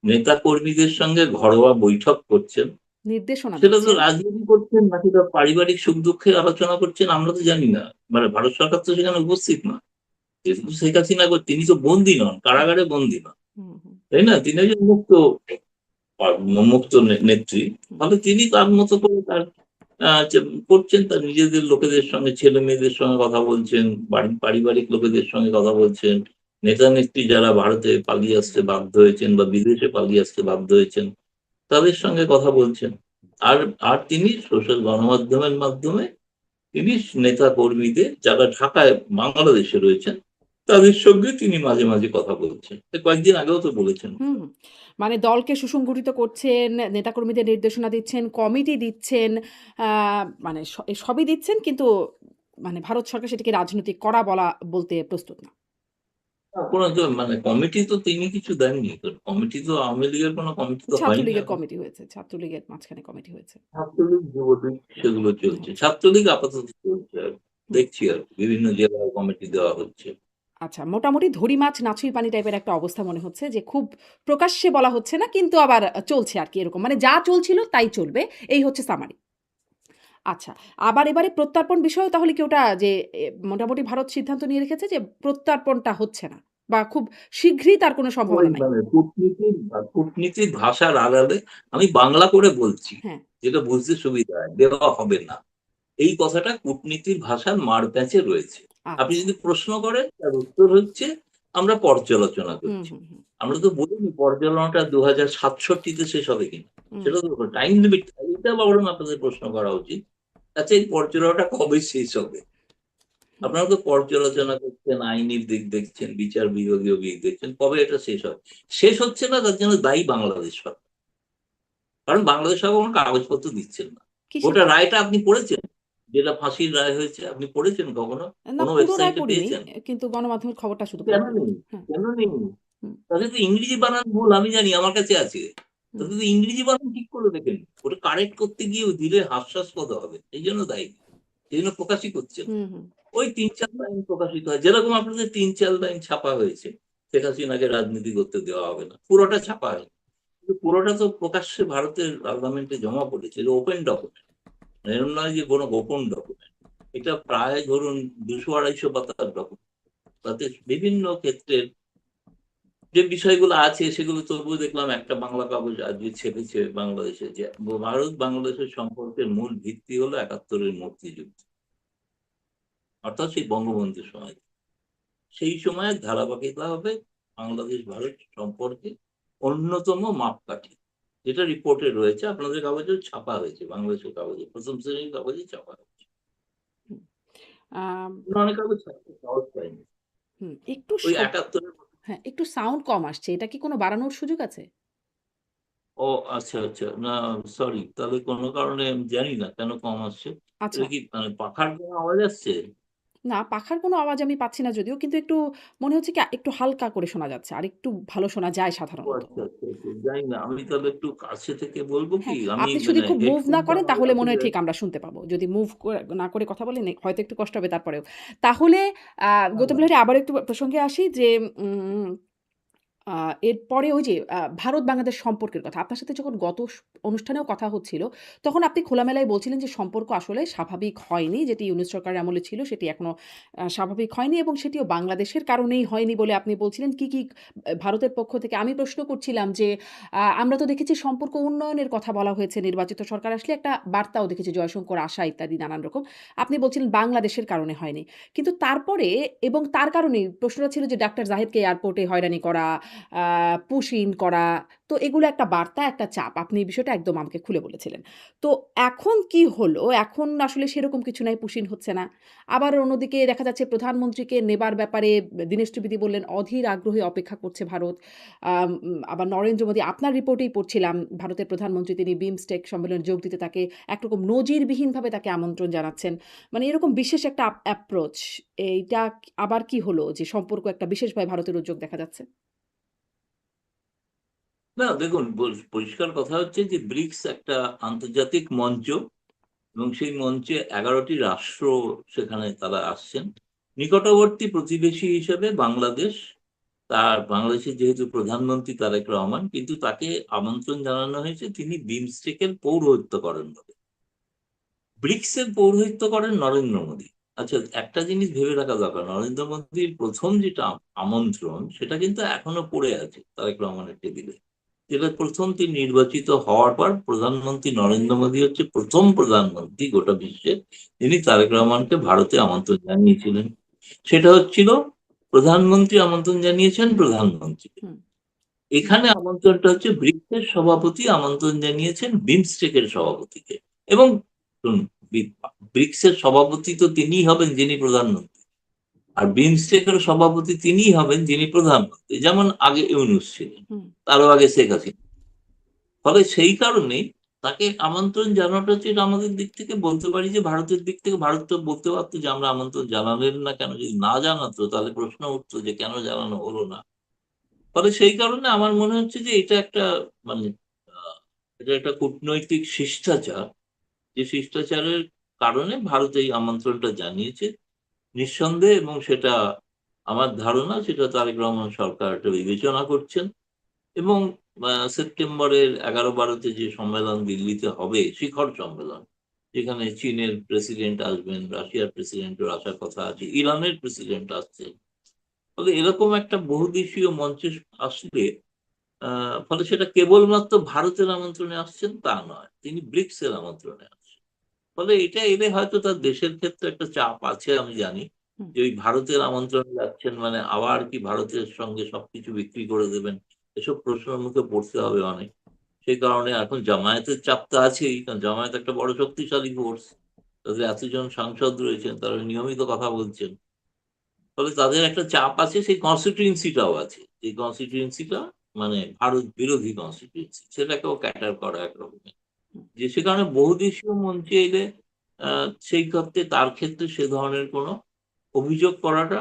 Speaker 1: নেতা কর্মীদের সঙ্গে ঘরোয়া বৈঠক করছেন।
Speaker 2: নির্দেশনা
Speaker 1: সেটা তো
Speaker 2: দিচ্ছেন।
Speaker 1: রাজনীতি করছেন নাকি তার পারিবারিক সুখ দুঃখের আলোচনা করছেন আমরা তো জানি না। মানে ভারত সরকার তো সেখানে উপস্থিত না। যেহেতু শেখ হাসিনা তিনি তো বন্দী নন,
Speaker 2: হুম,
Speaker 1: কারাগারে বন্দী নন।
Speaker 2: হুম, হুম,
Speaker 1: তাই না? তিনি একজন মুক্ত নেত্রী।
Speaker 2: হুম,
Speaker 1: ফলে তিনি তার মতো করে তার যে করছেন তার নিজেদের লোকেদের সঙ্গে, ছেলে-মেয়েদের সঙ্গে কথা বলছেন, বাড়ির পারিবারিক লোকেদের সঙ্গে কথা বলছেন। নেতা-নেত্রী যারা ভারতে পালিয়ে আসতে বাধ্য হয়েছেন বা বিদেশে পালিয়ে আসতে বাধ্য হয়েছেন, তাদের সঙ্গে কথা বলছেন। আর আর তিনি সোশ্যাল গণমাধ্যমের মাধ্যমে তিনি নেতা কর্মীদের যারা ঢাকায় বাংলাদেশে রয়েছেন, তাদের সঙ্গে তিনি মাঝে, মাঝে কথা বলছেন। কয়েকদিন আগেও তো বলেছেন।
Speaker 2: হুম, হুম। মানে দলকে সুসংগঠিত করছেন, নেতাকর্মীদের নির্দেশনা দিচ্ছেন, কমিটি দিচ্ছেন, আ মানে সবই দিচ্ছেন কিন্তু মানে ভারত সরকার সেটাকে রাজনৈতিক করা বলা বলতে প্রস্তুত না।
Speaker 1: কোন মানে কমিটি তো তিনি কিছু দেননি। তো কমিটি তো আওয়ামী লীগের কোন কমিটি তো হয়নি
Speaker 2: ছাত্রলীগের
Speaker 1: এখন।
Speaker 2: কমিটি হয়েছে। ছাত্রলীগের মাঝখানে কমিটি হয়েছে।
Speaker 1: ছাত্রলীগ, যুবলীগ সেগুলো চলছে।
Speaker 2: হচ্ছে।
Speaker 1: ছাত্রলীগ আপাতত চলছে
Speaker 2: হুম।
Speaker 1: দেখছি বিভিন্ন জেলায় কমিটি দেওয়া হচ্ছে।
Speaker 2: আচ্ছা মোটামুটি ধরি মাছ নাছুই পানি টাইপের একটা অবস্থা মনে হচ্ছে যে খুব প্রকাশ্যে বলা হচ্ছে না কিন্তু আবার চলছে আরকি এরকম। মানে যা চলছিল তাই চলবে। এই হচ্ছে সামারি। আচ্ছা। আবার এবারে প্রত্যর্পণ বিষয়েও তাহলে কি ওটা যে মোটামুটি ভারত সিদ্ধান্ত নিয়ে রেখেছে যে প্রত্যর্পণটা হচ্ছে না বা খুব শীঘ্রই তার কোনো
Speaker 1: ওই
Speaker 2: সম্ভাবনা নাই।
Speaker 1: মানে কূটনীতির ভাষার আড়ালে আমি বাংলা করে বলছি,
Speaker 2: হ্যাঁ,
Speaker 1: যেটা বুঝতে সুবিধা হয়। দেওয়া হবে না। এই কথাটা কূটনীতির ভাষার মারপ্যাঁচে রয়েছে। আপনি
Speaker 2: আচ্ছা।
Speaker 1: যদি প্রশ্ন করেন তার উত্তর হচ্ছে আমরা পর্যালোচনা
Speaker 2: হুম,
Speaker 1: করছি।
Speaker 2: হুম, হুম,
Speaker 1: আমরা তো বলিনি পর্যালোচনাটা ২০৬৭ তে শেষ হবে কিনা।
Speaker 2: হুম,
Speaker 1: সেটা তো টাইম লিমিট এটা বরং আপনাদের প্রশ্ন করা উচিত। আচ্ছা এই পর্যালোচনাটা কবে শেষ হবে?
Speaker 2: হুম,
Speaker 1: আপনারা তো পর্যালোচনা করছেন, আইনি দিক দেখছেন, বিচার বিভাগীয় দিক দেখছেন। কবে এটা শেষ হবে? শেষ হচ্ছে না তার জন্য দায়ী বাংলাদেশ সরকার। কারণ বাংলাদেশ সরকার কোন কাগজপত্র দিচ্ছেন না।
Speaker 2: কিসের
Speaker 1: গোটা
Speaker 2: কাজ?
Speaker 1: রায়টা আপনি পড়েছেন? যেটা ফাঁসির রায় হয়েছে আপনি পড়েছেন কখনো?
Speaker 2: না
Speaker 1: কোন
Speaker 2: পুরো রায়
Speaker 1: ওয়েবসাইটে
Speaker 2: পড়িনি।
Speaker 1: পেয়েছেন?
Speaker 2: কিন্তু গণমাধ্যমের খবরটা শুধু
Speaker 1: কেন
Speaker 2: পড়েছি।
Speaker 1: নেই?
Speaker 2: হ্যাঁ,
Speaker 1: কেন নেই?
Speaker 2: হুম,
Speaker 1: তাদের তো ইংরেজি বানান ভুল আমি জানি আমার কাছে আছে।
Speaker 2: হুম,
Speaker 1: তাদের তো ইংরেজি বানান ঠিক করে লেখেন। ওটা কারেক্ট করতে গিয়ে দিলে হাস্যাস্পদ হবে। এইজন্য দায়ী। এইজন্য প্রকাশই করছেন।
Speaker 2: হুম, হুম,
Speaker 1: ওই ৩-৪ লাইন প্রকাশিত হয়। যেরকম আপনাদের ৩-৪ লাইন ছাপা হয়েছে। শেখ হাসিনাকে রাজনীতি করতে দেওয়া হবে না। পুরোটা ছাপা হয়নি। কিন্তু পুরোটা তো প্রকাশ্যে ভারতের পার্লামেন্টে জমা পড়েছে। এটা ওপেন ডকুমেন্ট। এরম নয় যে কোনো গোপন ডকুমেন্ট। এটা প্রায় ধরুন ২০০-২৫০ পাতার ডকুমেন্ট। তাতে বিভিন্ন ক্ষেত্রের যে বিষয়গুলো আছে সেগুলো তবুও দেখলাম একটা বাংলা কাগজ আজকে ছেপেছে বাংলাদেশে যে ভারত বাংলাদেশের সম্পর্কের মূল ভিত্তি হলো ৭১ এর মুক্তিযুদ্ধ। অর্থাৎ সেই বঙ্গবন্ধুর সময়। সেই সময়ের ধারাবাহিকতা হবে বাংলাদেশ ভারত সম্পর্কে অন্যতম মাপকাঠি। যেটা রিপোর্টে রয়েছে আপনাদের কাগজেও ছাপা হয়েছে। বাংলাদেশের কাগজে ১ম শ্রেণীর কাগজে ছাপা হয়েছে।
Speaker 2: হুম। আম
Speaker 1: অনেক কাগজ ছাপা সাহস পায়নি।
Speaker 2: হুম, একটু
Speaker 1: ওই ৭১ এর
Speaker 2: হ্যাঁ, একটু সাউন্ড কম আসছে। এটা কি কোনো বাড়ানোর সুযোগ আছে?
Speaker 1: ও আচ্ছা, আচ্ছা। না সরি তাহলে কোন কারণে আমি জানি না কেন কম আসছে।
Speaker 2: আচ্ছা।
Speaker 1: এটা কি মানে পাখার কোন আওয়াজ আসছে?
Speaker 2: না, পাখার কোনো আওয়াজ আমি পাচ্ছি না যদিও। কিন্তু একটু মনে হচ্ছে কি একটু হালকা করে শোনা যাচ্ছে। আরেকটু ভালো শোনা যায়
Speaker 1: ও
Speaker 2: সাধারণত।
Speaker 1: আচ্ছা, আচ্ছা, আচ্ছা। জানি না। আমি তাহলে একটু কাছে থেকে বলব কি?
Speaker 2: হ্যাঁ,
Speaker 1: আমি
Speaker 2: আপনি যদি
Speaker 1: মানে
Speaker 2: খুব মুভ
Speaker 1: হেডফোন
Speaker 2: না
Speaker 1: তো
Speaker 2: করেন
Speaker 1: আমার
Speaker 2: তাহলে মনে হয়
Speaker 1: আসলে
Speaker 2: ঠিক আমরা শুনতে পাবো। যদি মুভ না করে কথা বলেন হয়তো একটু কষ্ট হবে তারপরেও। তাহলে আ
Speaker 1: না,
Speaker 2: গৌতম
Speaker 1: না।
Speaker 2: লাহিড়ী আবারও একটু প্রসঙ্গে আসি যে উম এরপরে ওই যে ভারত-বাংলাদেশ সম্পর্কের কথা। আপনার সাথে যখন গত অনুষ্ঠানেও কথা হচ্ছিল, তখন আপনি খোলামেলায় বলছিলেন যে সম্পর্ক আসলে স্বাভাবিক হয়নি। যেটি ইউনূস সরকারের আমলে ছিল সেটি এখনো স্বাভাবিক হয়নি এবং সেটিও বাংলাদেশের কারণেই হয়নি বলে আপনি বলছিলেন। কি ভারতের পক্ষ থেকে আমি প্রশ্ন করছিলাম যে আমরা তো দেখেছি সম্পর্ক উন্নয়নের কথা বলা হয়েছে নির্বাচিত সরকার আসলে একটা বার্তাও দেখেছি জয়শঙ্কর আসা ইত্যাদি নানান রকম। আপনি বলছিলেন বাংলাদেশের কারণে হয়নি। কিন্তু তারপরে এবং তার কারণেই প্রশ্নটা ছিল যে ডাক্তার জাহিদকে এয়ারপোর্টে হয়রানি করা, আ পুশ ইন করা। তো এগুলো একটা বার্তা, একটা চাপ। আপনি এই বিষয়টা একদম আমাকে খুলে বলেছিলেন। তো এখন কি হলো? এখন আসলে সেরকম কিছু নাই, পুশ ইন হচ্ছে না। আবার অন্যদিকে দেখা যাচ্ছে প্রধানমন্ত্রীকে নেবার ব্যাপারে দীনেশ ত্রিবেদী বললেন অধীর আগ্রহে অপেক্ষা করছে ভারত। আবার নরেন্দ্র মোদী আপনার রিপোর্টেই পড়ছিলাম ভারতের প্রধানমন্ত্রী তিনি বিমস্টেক সম্মেলনে যোগ দিতে তাকে একরকম নজিরবিহীনভাবে তাকে আমন্ত্রণ জানাচ্ছেন। মানে এরকম বিশেষ একটা অ্যাপ্রোচ এইটা আবার কি হলো যে সম্পর্ক একটা বিশেষভাবে ভারতের উদ্যোগ দেখা যাচ্ছে?
Speaker 1: না দেখুন, পরিষ্কার কথা হচ্ছে যে ব্রিক্স একটা আন্তর্জাতিক মঞ্চ এবং সেই মঞ্চে ১১টি রাষ্ট্র সেখানে তারা আসছেন। নিকটবর্তী প্রতিবেশী হিসেবে বাংলাদেশ, তার বাংলাদেশের যেহেতু প্রধানমন্ত্রী তারেক রহমান, কিন্তু তাকে আমন্ত্রণ জানানো হয়েছে তিনি বিমস্টেকের পৌরোহিত্য করেন বলে। ব্রিক্সের পৌরোহিত্য করেন নরেন্দ্র মোদী। আচ্ছা, একটা জিনিস ভেবে রাখা দরকার, নরেন্দ্র মোদীর প্রথম যেটা আমন্ত্রণ সেটা কিন্তু এখনো পড়ে আছে তারেক রহমানের টেবিলে। যেটা প্রথম তিনি নির্বাচিত হওয়ার পর প্রধানমন্ত্রী নরেন্দ্র মোদী হচ্ছে প্রথম প্রধানমন্ত্রী গোটা বিশ্বের যিনি তারেক রহমানকে ভারতে আমন্ত্রণ জানিয়েছিলেন। সেটা হচ্ছিল প্রধানমন্ত্রী আমন্ত্রণ জানিয়েছেন প্রধানমন্ত্রীকে।
Speaker 2: হুম,
Speaker 1: এখানে আমন্ত্রণটা হচ্ছে ব্রিক্সের সভাপতি আমন্ত্রণ জানিয়েছেন বিমস্টেকের সভাপতিকে। এবং শুনুন, ব্রিক্সের সভাপতি তো তিনিই হবেন যিনি প্রধানমন্ত্রী, আর বিমস্টেকের সভাপতি তিনিই হবেন যিনি প্রধানমন্ত্রী, যেমন আগে ইউনূস ছিলেন,
Speaker 2: হুম।
Speaker 1: তারও আগে শেখ হাসিনা। ফলে সেই কারণেই তাকে আমন্ত্রণ জানানোটা হচ্ছে, এটা আমাদের দিক থেকে বলতে পারি যে ভারতের দিক থেকে ভারত তো বলতে পারতো যে আমরা আমন্ত্রণ জানালেন না কেন। যদি না জানাতো তাহলে প্রশ্ন উঠতো যে কেন জানানো হলো না। ফলে সেই কারণে আমার মনে হচ্ছে যে এটা একটা মানে এটা একটা কূটনৈতিক শিষ্টাচার, যে শিষ্টাচারের কারণে ভারত এই আমন্ত্রণটা জানিয়েছে নিঃসন্দেহে। এবং সেটা আমার ধারণা সেটা তারেক রহমান সরকার এটা বিবেচনা করছেন। এবং সেপ্টেম্বরের ১১-১২তে যে সম্মেলন দিল্লিতে হবে, শিখর সম্মেলন, যেখানে চীনের প্রেসিডেন্ট আসবেন, রাশিয়ার প্রেসিডেন্টের আসার কথা আছে, ইরানের প্রেসিডেন্ট আসছে। ফলে এরকম একটা বহুদেশীয় মঞ্চে আসলে ফলে সেটা কেবলমাত্র ভারতের আমন্ত্রণে আসছেন তা নয়, তিনি ব্রিক্স এর আমন্ত্রণে আসছেন। ফলে এটা এলে হয়তো তার দেশের ক্ষেত্রে একটা চাপ আছে আমি জানি,
Speaker 2: হুম,
Speaker 1: যে ওই ভারতের আমন্ত্রণে যাচ্ছেন মানে আবার কি ভারতের সঙ্গে সবকিছু বিক্রি করে দেবেন, এসব প্রশ্নের মুখে পড়তে হবে অনেক। সেই কারণে এখন জামায়াতের চাপ তো আছেই, কারণ জামায়াত একটা বড় শক্তিশালী ফোর্স, তাদের এতজন সাংসদ রয়েছেন, তারা নিয়মিত কথা বলছেন। ফলে তাদের একটা চাপ আছে, সেই কনস্টিটিউয়েন্সিটাও আছে। এই কনস্টিটিউয়েন্সিটা মানে ভারত বিরোধী কনস্টিটিউয়েন্সি, সেটাকেও ক্যাটার করা একরকমের।
Speaker 2: হুম।
Speaker 1: যে সে কারণে বহুদেশীয় মঞ্চে এলে সেই ক্ষেত্রে তার ক্ষেত্রে সে ধরনের কোনো অভিযোগ করাটা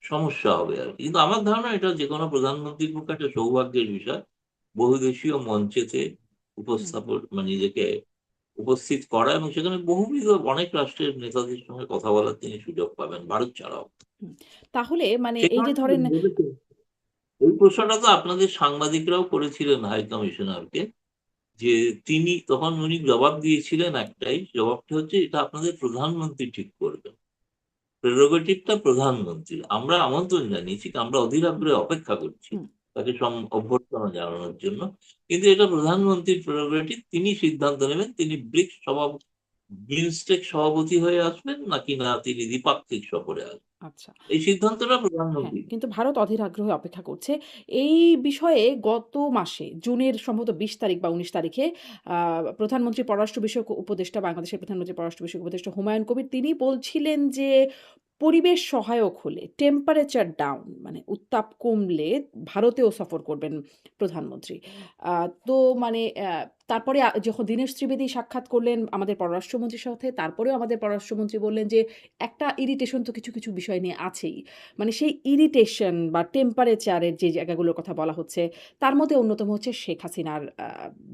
Speaker 1: সমস্যা হবে আরকি। কিন্তু আমার ধারণা এটা যেকোনো প্রধানমন্ত্রীর পক্ষে একটা সৌভাগ্যের বিষয়। বহুদেশীয় মঞ্চেতে
Speaker 2: হুম,
Speaker 1: উপস্থাপন মানে নিজেকে উপস্থিত করা, এবং সেখানে বহুবিধ অনেক রাষ্ট্রের নেতাদের সঙ্গে কথা বলার তিনি সুযোগ পাবেন, ভারত ছাড়াও।
Speaker 2: হুম। তাহলে মানে
Speaker 1: সে
Speaker 2: এই যে
Speaker 1: কারণে
Speaker 2: ধরেন
Speaker 1: ভেবেছেন, এই প্রশ্নটা তো আপনাদের সাংবাদিকরাও করেছিলেন হাই কমিশনারকে, যে তিনি তখন উনি জবাব দিয়েছিলেন একটাই, জবাবটা হচ্ছে এটা আপনাদের প্রধানমন্ত্রী ঠিক করবেন। প্রেরোগেটিভটা প্রধানমন্ত্রীর। আমরা আমন্ত্রণ জানিয়েছি, আমরা অধীর
Speaker 2: হুম,
Speaker 1: আগ্রহে অপেক্ষা করছি
Speaker 2: হুম।
Speaker 1: তাকে অভ্যর্থনা জানানোর জন্য। কিন্তু এটা প্রধানমন্ত্রীর প্রেরোগেটিভ, তিনি সিদ্ধান্ত নেবেন তিনি বিমস্টেক সভাপতি হয়ে আসবেন নাকি না তিনি দ্বিপাক্ষিক সফরে আসবেন।
Speaker 2: আচ্ছা।
Speaker 1: এই সিদ্ধান্তটা
Speaker 2: হ্যাঁ,
Speaker 1: প্রধানমন্ত্রী।
Speaker 2: কিন্তু ভারত অধীর আগ্রহে অপেক্ষা করছে। এই বিষয়ে গত মাসে জুনের সম্ভবত ২০ তারিখ বা ১৯ তারিখে আ প্রধানমন্ত্রী পররাষ্ট্র বিষয়ক উপদেষ্টা বাংলাদেশের প্রধানমন্ত্রী পররাষ্ট্র বিষয়ক উপদেষ্টা হুমায়ুন কবির তিনি বলছিলেন যে, পরিবেশ সহায়ক হলে টেম্পারেচার ডাউন মানে উত্তাপ কমলে ভারতেও সফর করবেন প্রধানমন্ত্রী। আ তো মানে তারপরে যখন দীনেশ ত্রিবেদী সাক্ষাৎ করলেন আমাদের পররাষ্ট্রমন্ত্রীর সাথে, তারপরেও আমাদের পররাষ্ট্রমন্ত্রী বললেন যে, একটা ইরিটেশন তো কিছু বিষয় নিয়ে আছেই। মানে সেই ইরিটেশন বা টেম্পারেচার এর যে জায়গাগুলোর কথা বলা হচ্ছে, তার মধ্যে অন্যতম হচ্ছে শেখ হাসিনার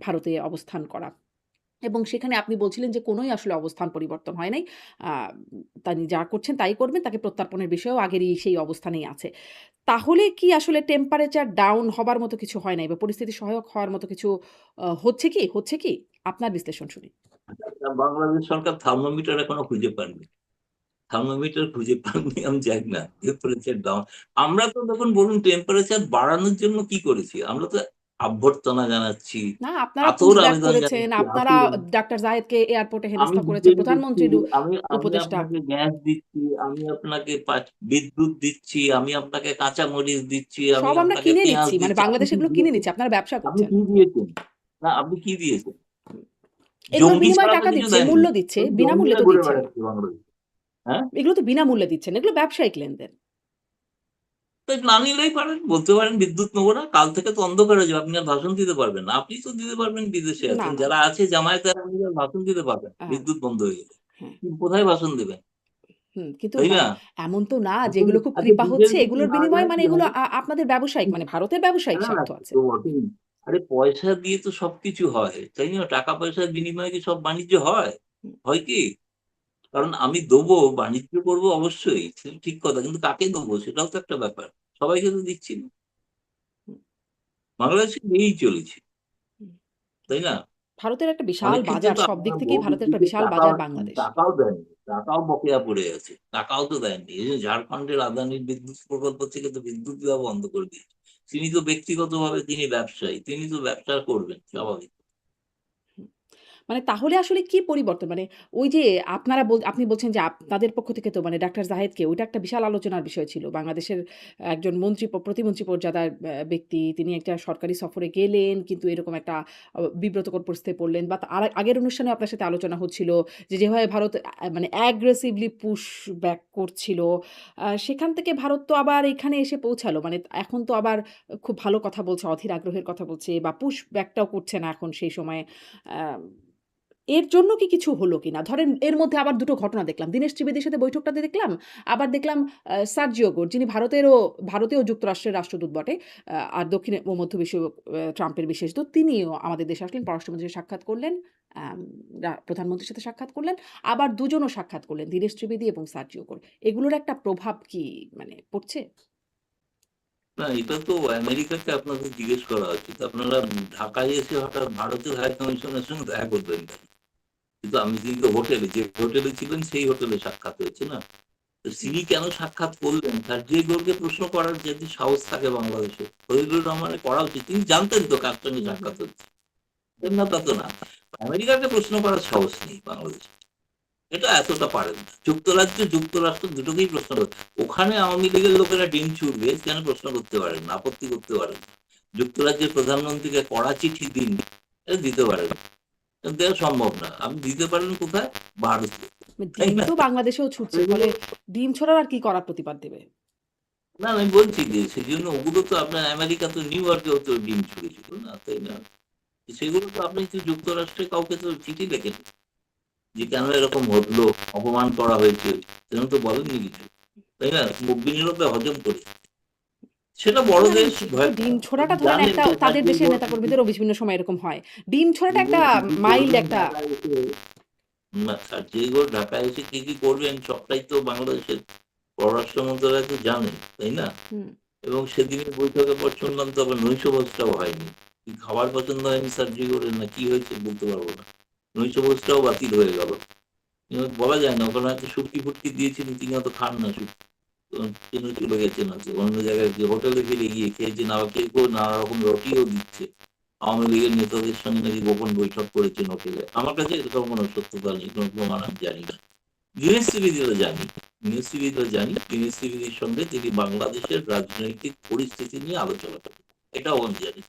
Speaker 2: ভারতে অবস্থান করা। এবং সেখানে আপনি বলছিলেন যে কোনোই আসলে অবস্থান পরিবর্তন হয় নাই। আ তিনি যা করছেন তাই করবেন। তাকে প্রত্যর্পণের বিষয়েও আগেরই সেই অবস্থানেই আছে। তাহলে কি আসলে টেম্পারেচার ডাউন হবার মতো কিছু হয় নাই বা পরিস্থিতি সহায়ক হওয়ার মতো কিছু হচ্ছে কি? হচ্ছে কি? আপনার বিশ্লেষণ শুনি।
Speaker 1: বাংলাদেশ সরকার থার্মোমিটার এখনো খুঁজে পাননি। থার্মোমিটার খুঁজে পাননি, আমি জানি না টেম্পারেচার ডাউন। আমরা তো দেখুন, বলুন টেম্পারেচার বাড়ানোর জন্য কি করেছি? আমরা তো অভ্যর্থনা জানাচ্ছি,
Speaker 2: না, আপনারা
Speaker 1: আতর
Speaker 2: পুশব্যাক
Speaker 1: আবেদন
Speaker 2: করেছেন।
Speaker 1: জানাচ্ছি,
Speaker 2: আপনারা
Speaker 1: আকুল।
Speaker 2: ডাক্তার জায়েদকে এয়ারপোর্টে
Speaker 1: আমি
Speaker 2: হেনস্থা করেছেন।
Speaker 1: ডিজেল দিচ্ছি,
Speaker 2: প্রধানমন্ত্রীর
Speaker 1: আমি আমি
Speaker 2: উপদেষ্টা।
Speaker 1: আপনাকে গ্যাস দিচ্ছি, আমি আপনাকে বিদ্যুৎ দিচ্ছি, আমি আপনাকে কাঁচামরিচ দিচ্ছি, আমি
Speaker 2: সব আমরা
Speaker 1: আপনাকে
Speaker 2: কিনে
Speaker 1: পেঁয়াজ
Speaker 2: নিচ্ছি। মানে
Speaker 1: দিচ্ছি। আপনি
Speaker 2: বাংলাদেশ
Speaker 1: কি
Speaker 2: এগুলো কিনে
Speaker 1: দিয়েছেন?
Speaker 2: নিচ্ছে। আপনারা ব্যবসা
Speaker 1: আপনি
Speaker 2: করছেন।
Speaker 1: কি দিয়েছেন? না, আপনি কি দিয়েছেন?
Speaker 2: এগুলোর
Speaker 1: জঙ্গি
Speaker 2: বিনিময়ে
Speaker 1: ছাড়া তো
Speaker 2: টাকা
Speaker 1: কিছু
Speaker 2: দিচ্ছে,
Speaker 1: দেয়নি।
Speaker 2: মূল্য দিচ্ছে।
Speaker 1: ওই
Speaker 2: বিনামূল্যে
Speaker 1: জঙ্গিরা
Speaker 2: তো
Speaker 1: ঘুরে
Speaker 2: দিচ্ছেন না।
Speaker 1: বেড়াচ্ছে বাংলাদেশে। হ্যাঁ?
Speaker 2: এগুলো তো বিনামূল্যে দিচ্ছেন। এগুলো ব্যবসায়িক লেনদেন।
Speaker 1: তাই না নিলেই পারেন, বলতে পারেন বিদ্যুৎ নেবো না। কাল থেকে তো অন্ধকার হয়ে যাবে। আপনি আর ভাষণ দিতে পারবেন না। আপনি তো দিতে পারবেন, বিদেশে
Speaker 2: না,
Speaker 1: আছেন।
Speaker 2: না,
Speaker 1: যারা
Speaker 2: না।
Speaker 1: আছে জামায়াতে আপনি ভাষণ দিতে পারবেন।
Speaker 2: আ
Speaker 1: বিদ্যুৎ বন্ধ হয়ে গেলে।
Speaker 2: হ্যাঁ।
Speaker 1: কোথায় ভাষণ দেবেন?
Speaker 2: কিন্তু
Speaker 1: তাই না?
Speaker 2: মানে এমন তো না যে
Speaker 1: এখন
Speaker 2: এগুলো খুব
Speaker 1: আচ্ছা,
Speaker 2: কৃপা
Speaker 1: ডিজেল
Speaker 2: হচ্ছে।
Speaker 1: যদি
Speaker 2: এগুলোর
Speaker 1: না
Speaker 2: বিনিময়ে
Speaker 1: দেয়
Speaker 2: মানে
Speaker 1: কি
Speaker 2: এগুলো
Speaker 1: হবে?
Speaker 2: আপনাদের ব্যবসায়িক মানে ভারতের ব্যবসায়িক
Speaker 1: না, না,
Speaker 2: স্বার্থ
Speaker 1: সে
Speaker 2: আছে।
Speaker 1: তো বটেই। আরে পয়সা দিয়ে তো সবকিছু হয়। তাই না? টাকা পয়সার বিনিময়ে কি সব বাণিজ্য হয়?
Speaker 2: হুম,
Speaker 1: হয় কি? কারণ আমি দেবো, বাণিজ্য করব অবশ্যই। সেটা ঠিক কথা। কিন্তু কাকে দেবো সেটাও তো একটা ব্যাপার। সবাইকে তো দিচ্ছি না।
Speaker 2: হুম,
Speaker 1: বাংলাদেশে দিয়েই চলেছি।
Speaker 2: হুম।
Speaker 1: তাই না?
Speaker 2: ভারতের একটা বিশাল
Speaker 1: অনেক ক্ষেত্রে
Speaker 2: বাজার।
Speaker 1: তো
Speaker 2: সব দিক
Speaker 1: আপনার
Speaker 2: থেকেই
Speaker 1: বহু
Speaker 2: ভারতের একটা
Speaker 1: বিদ্যুতের
Speaker 2: বিশাল বাজার বাংলাদেশ।
Speaker 1: টাকাও দেননি। টাকাও বকেয়া পড়ে আছে। টাকাও তো দেননি। এই যে ঝাড়খণ্ডের আদানির বিদ্যুৎ প্রকল্প থেকে তো বিদ্যুৎ দেওয়া বন্ধ করে দিয়েছে। তিনি তো ব্যক্তিগতভাবে তিনি ব্যবসায়ী। তিনি তো ব্যবসা করবেন স্বাভাবিক।
Speaker 2: হুম। মানে তাহলে আসলে কি পরিবর্তন? মানে ওই যে আপনি বলছেন যে আপনাদের পক্ষ থেকে তো মানে ডাক্তার জাহেদকে ওইটা একটা বিশাল আলোচনার বিষয় ছিল। বাংলাদেশের একজন প্রতিমন্ত্রী পর্যাদার ব্যক্তি। তিনি একটা সরকারি সফরে গেলেন কিন্তু এরকম একটা বিব্রতকর পরিস্থিতিতে পড়লেন বা আগের অনুষ্ঠানে আপনার সাথে আলোচনা হচ্ছিল যে যেভাবে ভারত মানে অ্যাগ্রেসিভলি পুশ ব্যাক করছিল। সেখান থেকে ভারত তো আবার এখানে এসে পৌঁছালো। মানে এখন তো আবার খুব ভালো কথা বলছে, অধীর আগ্রহের কথা বলছে বা পুশ ব্যাকটাও করছে না এখন সেই সময়ে। আম এর জন্য কি কিছু হলো কিনা? ধরেন এর মধ্যে আবার ২ টো ঘটনা দেখলাম। দীনেশ ত্রিবেদীর সাথে বৈঠকটাতে দেখলাম। আবার দেখলাম সার্জিও গোর যিনি ভারতীয় যুক্তরাষ্ট্রের রাষ্ট্রদূত বটে। আর দক্ষিণ ও মধ্য এশীয় ট্রাম্পের বিশেষ দূত। তিনিও আমাদের দেশে আসলেন, পররাষ্ট্রমন্ত্রীর সাথে সাক্ষাৎ করলেন। আম প্রধানমন্ত্রীর সাথে সাক্ষাৎ করলেন। আবার দুজনও সাক্ষাৎ করলেন, দীনেশ ত্রিবেদী এবং সার্জিও গোর। এগুলোর একটা প্রভাব কি মানে পড়ছে?
Speaker 1: না, এটা তো আমেরিকাকে আপনাদের জিজ্ঞেস করা উচিত। আপনারা ঢাকায় এসে হঠাৎ ভারতের হাই কমিশনের সঙ্গে দেখা করবেন কেন? কিন্তু আমি কিন্তু যে হোটেলে ছিলেন সেই হোটেলে সাক্ষাৎ হয়েছে না? তো
Speaker 2: হুম,
Speaker 1: তিনি কেন সাক্ষাৎ করলেন? তার যে গোলকে প্রশ্ন করার যদি সাহস থাকে বাংলাদেশে, শহীদুর রহমানের করা উচিত। তিনি জানতেন তো কার সঙ্গে
Speaker 2: হুম, হুম,
Speaker 1: সাক্ষাৎ হচ্ছে। না, তা তো না। আমেরিকাকে প্রশ্ন করার সাহস নেই বাংলাদেশে। এটা এতটা পারেন না। যুক্তরাষ্ট্র দুটোকেই প্রশ্ন করে। ওখানে আওয়ামী লীগের লোকেরা ডিম ছুড়বে, কেন প্রশ্ন করতে পারেন না, আপত্তি করতে পারেন না। যুক্তরাজ্যের প্রধানমন্ত্রীকে কড়া চিঠি দিন, এটা দিতে পারেন। এটা দেওয়া সম্ভব না। আপনি দিতে পারেন কোথায়? ভারতে। তাই
Speaker 2: ডিম
Speaker 1: না?
Speaker 2: তো বাংলাদেশেও ছুটছে। ফলে
Speaker 1: এগুলো
Speaker 2: ডিম ছড়ার আর কি করার প্রতিবাদ দেবে?
Speaker 1: না, আমি বলছি যে সেজন্য ওগুলো তো আপনার আমেরিকা তো নিউ ইয়র্কেও তো ডিম ছুড়েছিল না, তাই না? সেগুলো তো আপনি তো যুক্তরাষ্ট্রে কাউকে তো চিঠি লেখেন যে কেন এরকম ঘটলো, অপমান করা হয়েছে, এরকম তো বলেননি কিছু। তাই না? মুখ বিনিরোধে হজম করে। সেটা বড়
Speaker 2: না,
Speaker 1: দেশ,
Speaker 2: যেহেতু
Speaker 1: ভয় পায়
Speaker 2: ডিম
Speaker 1: না।
Speaker 2: ছোড়াটা
Speaker 1: তিনি
Speaker 2: ধরেন
Speaker 1: জানেন
Speaker 2: একটা
Speaker 1: যে
Speaker 2: তাদের
Speaker 1: সার্জিও
Speaker 2: দেশের
Speaker 1: ঘোষ
Speaker 2: নেতাকর্মীদেরও বিভিন্ন সময় এরকম হয়। ডিম ছোড়াটা
Speaker 1: তিনি
Speaker 2: একটা
Speaker 1: কি
Speaker 2: মাইল্ড
Speaker 1: করবেন
Speaker 2: একটা
Speaker 1: ঢাকায় এসে, না সার্জিও ঘোষ ঢাকায় এসে কি করবেন সবটাই তো বাংলাদেশের পররাষ্ট্র মন্ত্রণালয় তো জানে, তাই না?
Speaker 2: হুম,
Speaker 1: এবং সেদিনের বৈঠকের পর শুনলাম তো আবার নৈশভোজটাও হয়নি। কি খাবার পছন্দ হয়নি সার্জিও ঘোষের, না কি হয়েছে বলতে পারবো না। নৈশভোজটাও বাতিল হয়ে গেল। বলা যায় না, ওখানে হয়তো শুটকি-ফুটকি দিয়েছিলেন, তিনি হয়তো খান না শুটকি। তো তিনি চলে গেছেন হয়তো অন্য জায়গায় গিয়ে হোটেলে ফিরে গিয়ে খেয়েছেন। আবার কেউ নানা রকম রটিও দিচ্ছে। আওয়ামী লীগের নেতাদের সঙ্গে নাকি গোপন বৈঠক করেছেন হোটেলে। আমার কাছে এরকম কোনো সত্যতা নেই, কোনো প্রমাণ আমি জানি না। দীনেশ ত্রিবেদীরও জানি। দীনেশ ত্রিবেদীর সঙ্গে তিনি বাংলাদেশের রাজনৈতিক পরিস্থিতি নিয়ে আলোচনা করেন। এটাও আমি জানি।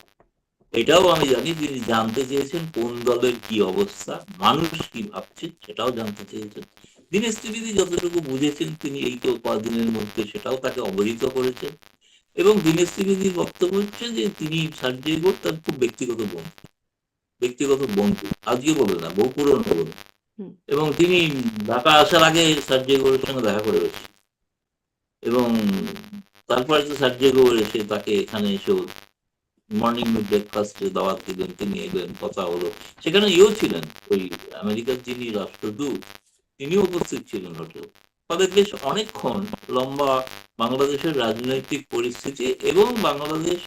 Speaker 1: এটাও আমি জানি তিনি জানতে চেয়েছেন কোন দলের কি অবস্থা, মানুষ কি ভাবছে সেটাও জানতে চেয়েছেন। দীনেশ ত্রিবেদী যতটুকু বুঝেছেন তিনি এই তো কদিনের মধ্যে সেটাও তাকে অবহিত করেছেন। এবং দীনেশ ত্রিবেদীর বক্তব্য হচ্ছে যে তিনি সার্জিও ঘোষ তার খুব ব্যক্তিগত বন্ধু। আজকে বলে না, বহু পুরনো বন্ধু।
Speaker 2: হুম,
Speaker 1: এবং তিনি ঢাকা আসার আগে সার্জিও ঘোষের সঙ্গে দেখা করে এসেছেন। এবং তারপরে তো সার্জিও ঘোষ এসে তাকে এখানে এসেও মর্নিং ব্রেকফাস্টে দাওয়াত দিলেন, তিনি এলেন, কথা হলো। সেখানে ইয়েও ছিলেন, ওই আমেরিকার যিনি রাষ্ট্রদূত, তিনিও উপস্থিত ছিলেন হোটেল। ফলে বেশ অনেকক্ষণ লম্বা বাংলাদেশের রাজনৈতিক পরিস্থিতি এবং বাংলাদেশ,